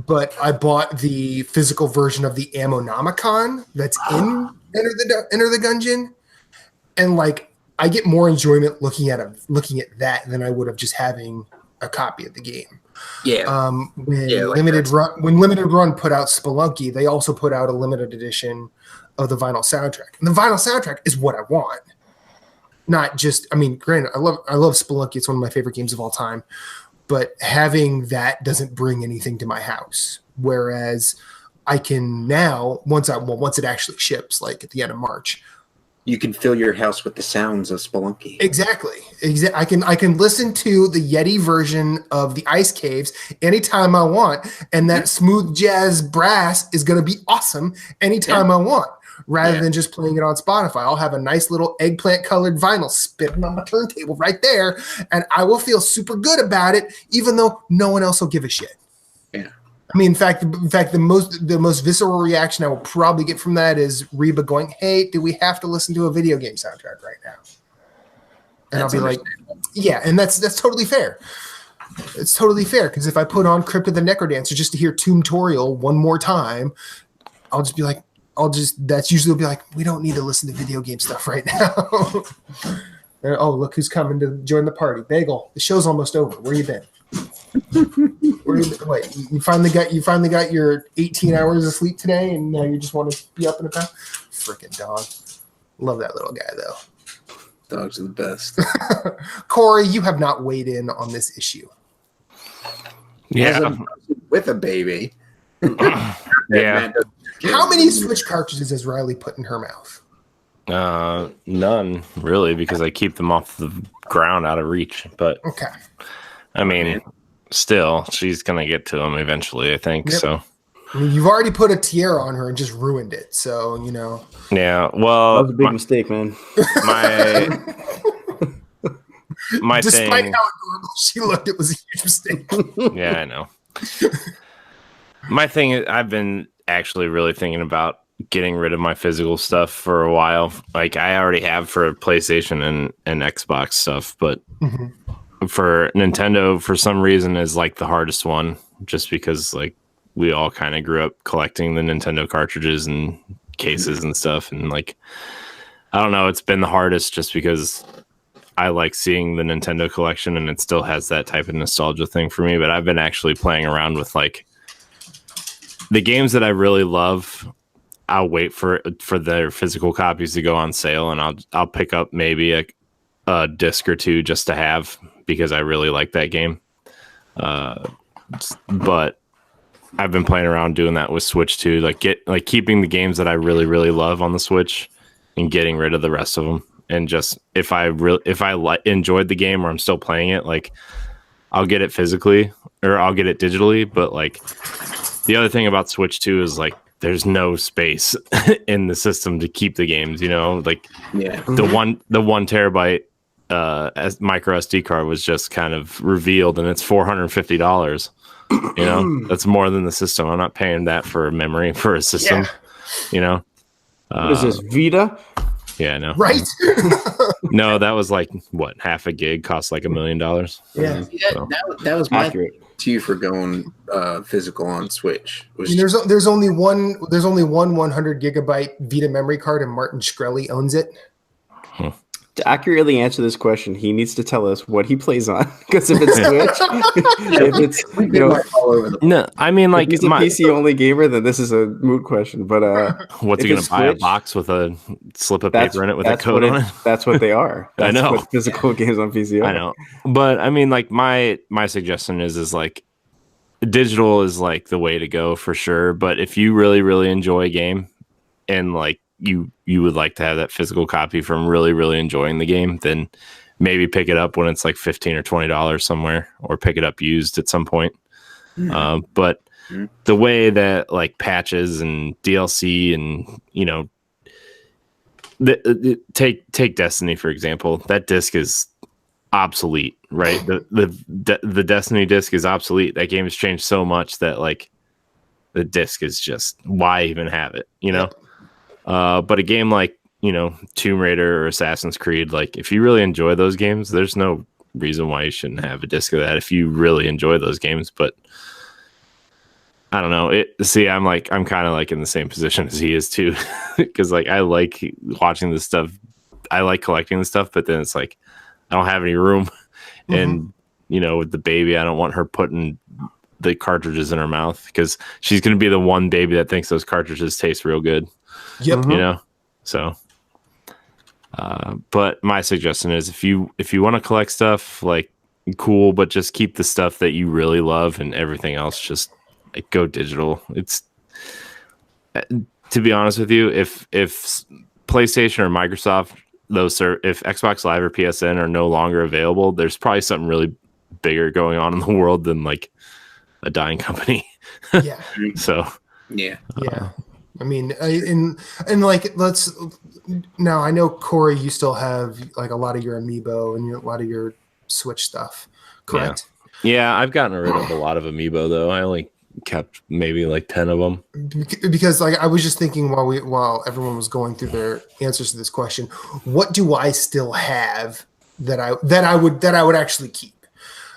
But I bought the physical version of the Ammonomicon that's in Enter the Gungeon, and like I get more enjoyment looking at that than I would have just having a copy of the game. Yeah. When Limited Run put out Spelunky, they also put out a limited edition of the vinyl soundtrack, and the vinyl soundtrack is what I want. Not just, I mean, granted, I love Spelunky. It's one of my favorite games of all time, but having that doesn't bring anything to my house. Whereas I can now, once it actually ships, like at the end of March, you can fill your house with the sounds of Spelunky. Exactly. I can listen to the Yeti version of the Ice Caves anytime I want, and that smooth jazz brass is going to be awesome anytime I want. Rather than just playing it on Spotify. I'll have a nice little eggplant colored vinyl spitting on my turntable right there, and I will feel super good about it, even though no one else will give a shit. Yeah. I mean, in fact, the most visceral reaction I will probably get from that is Reba going, "Hey, do we have to listen to a video game soundtrack right now?" And I'll be like, "Yeah," and that's totally fair. It's totally fair, because if I put on Crypt of the Necrodancer just to hear Tombtorial one more time, I'll just be like, that's usually be like, we don't need to listen to video game stuff right now. Oh, look who's coming to join the party. Bagel, the show's almost over. Where you been? Wait, you finally got your 18 hours of sleep today, and now you just want to be up and about? Freaking dog. Love that little guy, though. Dogs are the best. Corey, you have not weighed in on this issue. Yeah. With a baby. Yeah. How many Switch cartridges has Riley put in her mouth? None, really, because I keep them off the ground out of reach. But, okay. I mean, still, she's going to get to them eventually, I think. Yep. So. I mean, you've already put a tiara on her and just ruined it. So, you know. Yeah, well. That was a big mistake, man. My Despite thing. how adorable she looked, it was a huge mistake. Yeah, I know. My thing is, I've been actually really thinking about getting rid of my physical stuff for a while. Like I already have for PlayStation and Xbox stuff, but for Nintendo, for some reason, is like the hardest one, just because like we all kind of grew up collecting the Nintendo cartridges and cases and stuff, and like I don't know, it's been the hardest just because I like seeing the Nintendo collection, and it still has that type of nostalgia thing for me. But I've been actually playing around with like the games that I really love. I'll wait for their physical copies to go on sale, and I'll pick up maybe a disc or two just to have, because I really like that game. But I've been playing around doing that with Switch too, like keeping the games that I really, really love on the Switch and getting rid of the rest of them. And just if I enjoyed the game or I'm still playing it, like I'll get it physically or I'll get it digitally. But like the other thing about Switch 2 is like there's no space in the system to keep the games, you know, like the 1 terabyte as micro SD card was just kind of revealed, and it's $450. You know, that's more than the system. I'm not paying that for memory for a system, you know. What is this, Vita? Yeah, no. Right? No, that was like what, half a gig cost like $1 million. Yeah. So. That was my accurate to you for going physical on Switch. I mean, there's only one 100 gigabyte Vita memory card, and Martin Shkreli owns it. To accurately answer this question, he needs to tell us what he plays on. Because if it's Switch, if it's all over the place. No, I mean, like, if he's a PC only gamer, then this is a moot question. But what's he gonna buy? A box with a slip of paper in it with a code on it? That's what they are. I know. What physical games on PC are. I know, but I mean, like, my suggestion is like digital is like the way to go for sure. But if you really, really enjoy a game and like you would like to have that physical copy from really, really enjoying the game, then maybe pick it up when it's like $15 or $20 somewhere, or pick it up used at some point. But the way that like patches and DLC and take Destiny for example, that disc is obsolete, right? The Destiny disc is obsolete. That game has changed so much that like the disc is just, why even have it, but a game like Tomb Raider or Assassin's Creed, like if you really enjoy those games, there's no reason why you shouldn't have a disc of that if you really enjoy those games. But I don't know. I'm kind of like in the same position as he is too, because like I like watching this stuff, I like collecting the stuff, but then it's like I don't have any room, and with the baby, I don't want her putting the cartridges in her mouth because she's going to be the one baby that thinks those cartridges taste real good. Yep. So. But my suggestion is if you want to collect stuff, like cool, but just keep the stuff that you really love, and everything else just like go digital. It's, to be honest with you, if PlayStation or Microsoft, if Xbox Live or PSN are no longer available, there's probably something really bigger going on in the world than like a dying company. Yeah. So yeah. I mean, now I know Corey, you still have like a lot of your Amiibo and a lot of your Switch stuff, correct? Yeah, I've gotten rid of a lot of Amiibo though. I only kept maybe like 10 of them. Because like I was just thinking while everyone was going through their answers to this question, what do I still have that I would actually keep?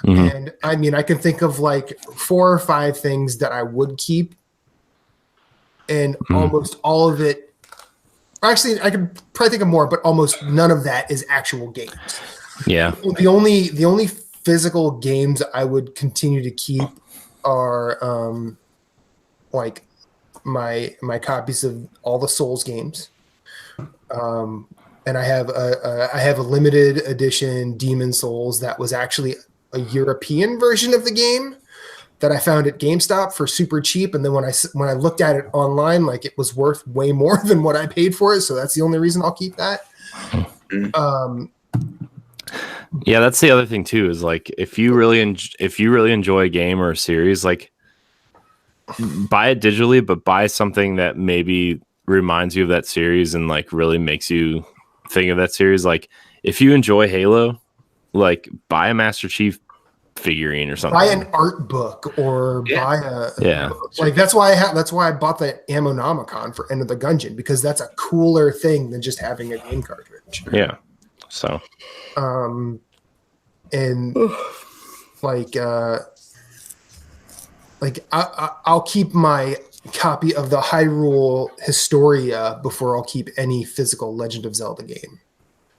And I mean, I can think of like 4 or 5 things that I would keep. And almost all of it, actually, I could probably think of more, but almost none of that is actual games. Yeah. The only physical games I would continue to keep are like my copies of all the Souls games, and I have a limited edition Demon Souls that was actually a European version of the game that I found at GameStop for super cheap. And then when I looked at it online, like it was worth way more than what I paid for it. So that's the only reason I'll keep that. Yeah, that's the other thing too, is like, if you really enjoy a game or a series, like buy it digitally, but buy something that maybe reminds you of that series and like really makes you think of that series. Like if you enjoy Halo, like buy a Master Chief figurine or something, buy an art book, or buy a like that's why I bought the Ammonomicon for End of the Gungeon, because that's a cooler thing than just having a game cartridge. So and I'll keep my copy of the Hyrule Historia before I'll keep any physical Legend of Zelda game.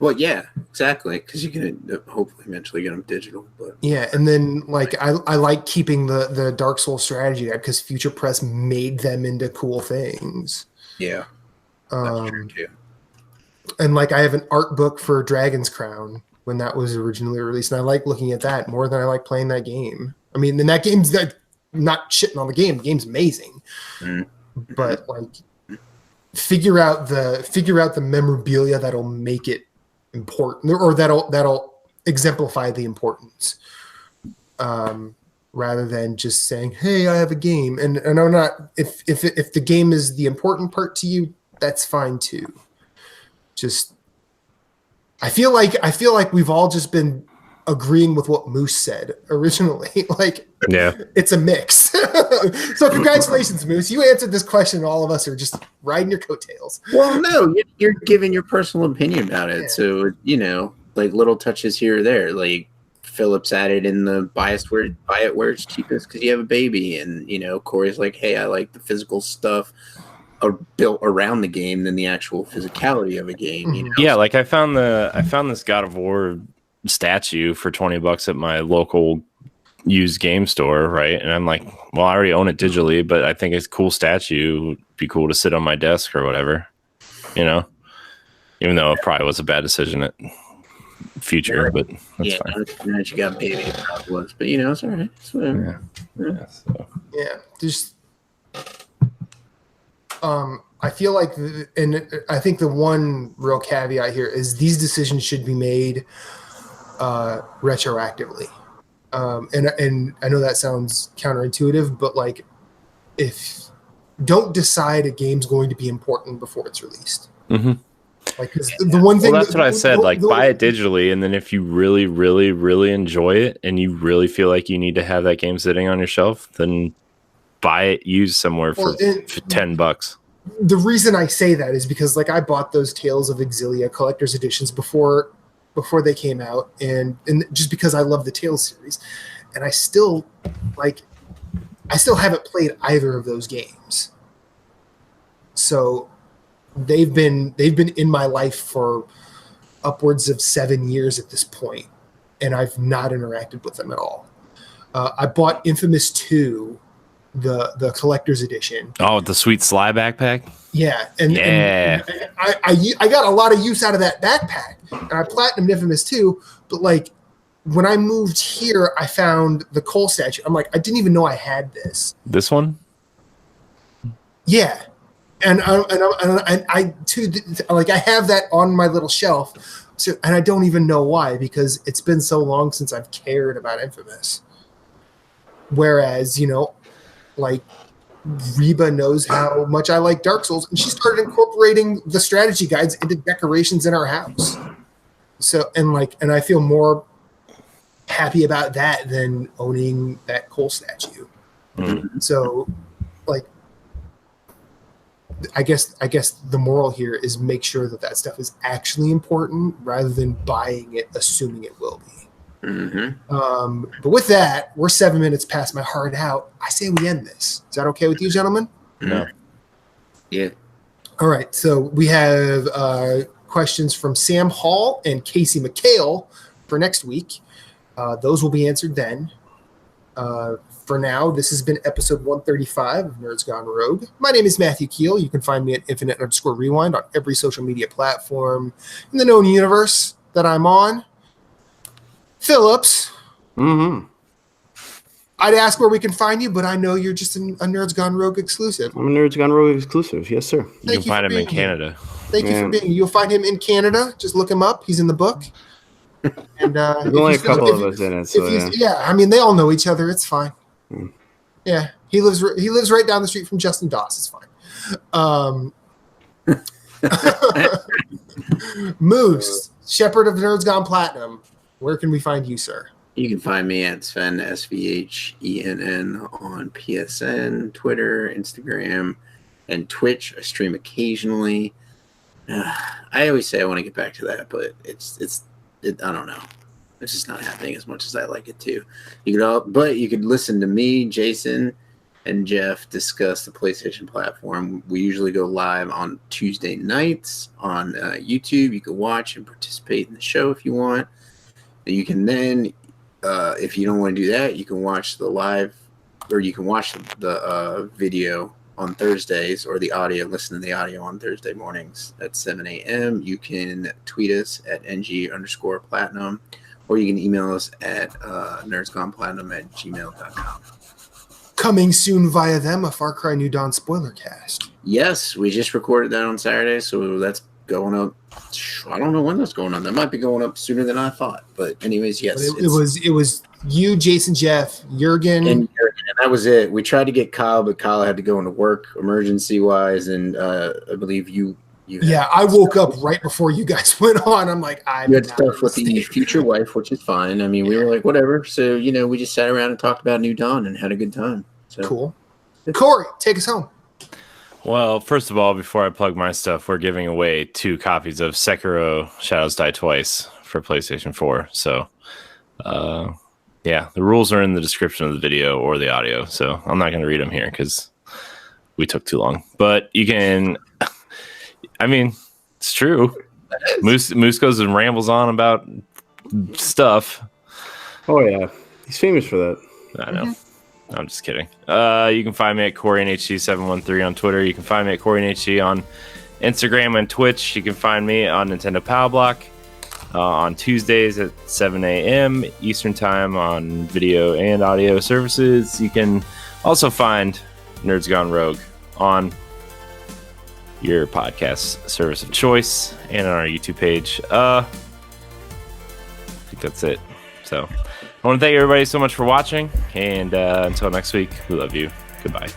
Well, yeah, exactly, because you can hopefully eventually get them digital. But yeah, and then like I like keeping the Dark Souls strategy deck because Future Press made them into cool things. Yeah, that's true too. And like I have an art book for Dragon's Crown when that was originally released, and I like looking at that more than I like playing that game. I mean, and that game's not shitting on the game. The game's amazing, but like figure out the memorabilia that'll make it important, or that'll exemplify the importance, rather than just saying, hey, I have a game. And I'm not, if the game is the important part to you, that's fine too. Just I feel like we've all just been agreeing with what Moose said originally. Like, yeah, it's a mix. So congratulations, Moose. You answered this question. All of us are just riding your coattails. Well, no, you're giving your personal opinion about it. Yeah. So, like little touches here or there, like Phillips added in the buy it where it's cheapest because you have a baby. And, Corey's like, hey, I like the physical stuff built around the game than the actual physicality of a game. Yeah, like I found this God of War statue for $20 at my local used game store, right? And I'm like, well, I already own it digitally, but I think it's a cool statue. It would be cool to sit on my desk or whatever, even though it probably was a bad decision at future, but that's fine. Yeah, you got baby, it probably was, but it's all right. It's whatever. Just I feel like, and I think the one real caveat here is these decisions should be made retroactively. And I know that sounds counterintuitive, but like, don't decide a game's going to be important before it's released. Mm-hmm. Like, 'cause the one thing. Well, that's what I said. Like, buy it digitally, and then if you really, really, really enjoy it, and you really feel like you need to have that game sitting on your shelf, then buy it used somewhere for $10. The reason I say that is because, like, I bought those Tales of Exilia collector's editions before they came out, and just because I love the Tales series, and I still haven't played either of those games. So they've been in my life for upwards of 7 years at this point, and I've not interacted with them at all. I bought Infamous 2, the collector's edition. Oh, the sweet Sly backpack. Yeah, and I got a lot of use out of that backpack, and I platinumed Infamous 2. But like, when I moved here, I found the Cole statue. I'm like, I didn't even know I had this. This one? Yeah, and I too, like, I have that on my little shelf. So, and I don't even know why, because it's been so long since I've cared about Infamous. Whereas, like, Reba knows how much I like Dark Souls, and she started incorporating the strategy guides into decorations in our house. So, and I feel more happy about that than owning that Cole statue. Mm-hmm. So, like, I guess the moral here is make sure that stuff is actually important rather than buying it assuming it will be. Mm-hmm. But with that, we're 7 minutes past my hard out. I say we end this. Is that okay with you, gentlemen? No. Yeah. All right. So we have questions from Sam Hall and Casey McHale for next week. Those will be answered then. For now, this has been episode 135 of Nerds Gone Rogue. My name is Matthew Keel. You can find me at Infinite_Rewind on every social media platform in the known universe that I'm on. Phillips. Mm-hmm. I'd ask where we can find you, but I know you're just a Nerds Gone Rogue exclusive. I'm a Nerds Gone Rogue exclusive. Yes, sir. You can find him in Canada. Thank you for being here. You'll find him in Canada. Just look him up. He's in the book. And there's only a couple of us in it. So yeah, I mean, they all know each other. It's fine. Yeah, he lives right down the street from Justin Doss. It's fine. Moose, Shepherd of Nerds Gone Platinum. Where can we find you, sir? You can find me at Sven, SVHENN, on PSN, Twitter, Instagram, and Twitch. I stream occasionally. I always say I want to get back to that, but it's I don't know. It's just not happening as much as I like it to. But you could listen to me, Jason, and Jeff discuss the PlayStation platform. We usually go live on Tuesday nights on YouTube. You can watch and participate in the show if you want. You can then, if you don't want to do that, you can watch the live, or you can watch the video on Thursdays, or the audio, listen to the audio on Thursday mornings at 7 a.m. You can tweet us at ng_platinum, or you can email us at nerdsgoneplatinum@gmail.com. Coming soon via them, a Far Cry New Dawn spoiler cast. Yes, we just recorded that on Saturday, so that's going up. I don't know when that's going on. That might be going up sooner than I thought. But anyways, yes. It was you, Jason, Jeff, Jurgen. And that was it. We tried to get Kyle, but Kyle had to go into work emergency-wise, and I believe you yeah, I woke up right before you guys went on. I'm like, you had stuff with the future wife, which is fine. I mean, we were like, whatever. So, we just sat around and talked about New Dawn and had a good time. So. Cool. Corey, take us home. Well, first of all, before I plug my stuff, we're giving away 2 copies of Sekiro Shadows Die Twice for PlayStation 4. So, yeah, the rules are in the description of the video or the audio. So I'm not going to read them here because we took too long. But you can... I mean, it's true. Moose goes and rambles on about stuff. Oh, yeah. He's famous for that. I know. I'm just kidding. You can find me at CoreyNHG713 on Twitter. You can find me at CoreyNHG on Instagram and Twitch. You can find me on Nintendo Power Block on Tuesdays at 7 a.m. Eastern Time on video and audio services. You can also find Nerds Gone Rogue on your podcast service of choice and on our YouTube page. think that's it. So I want to thank everybody so much for watching, and until next week, we love you. Goodbye.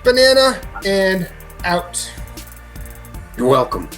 Banana and out. You're welcome.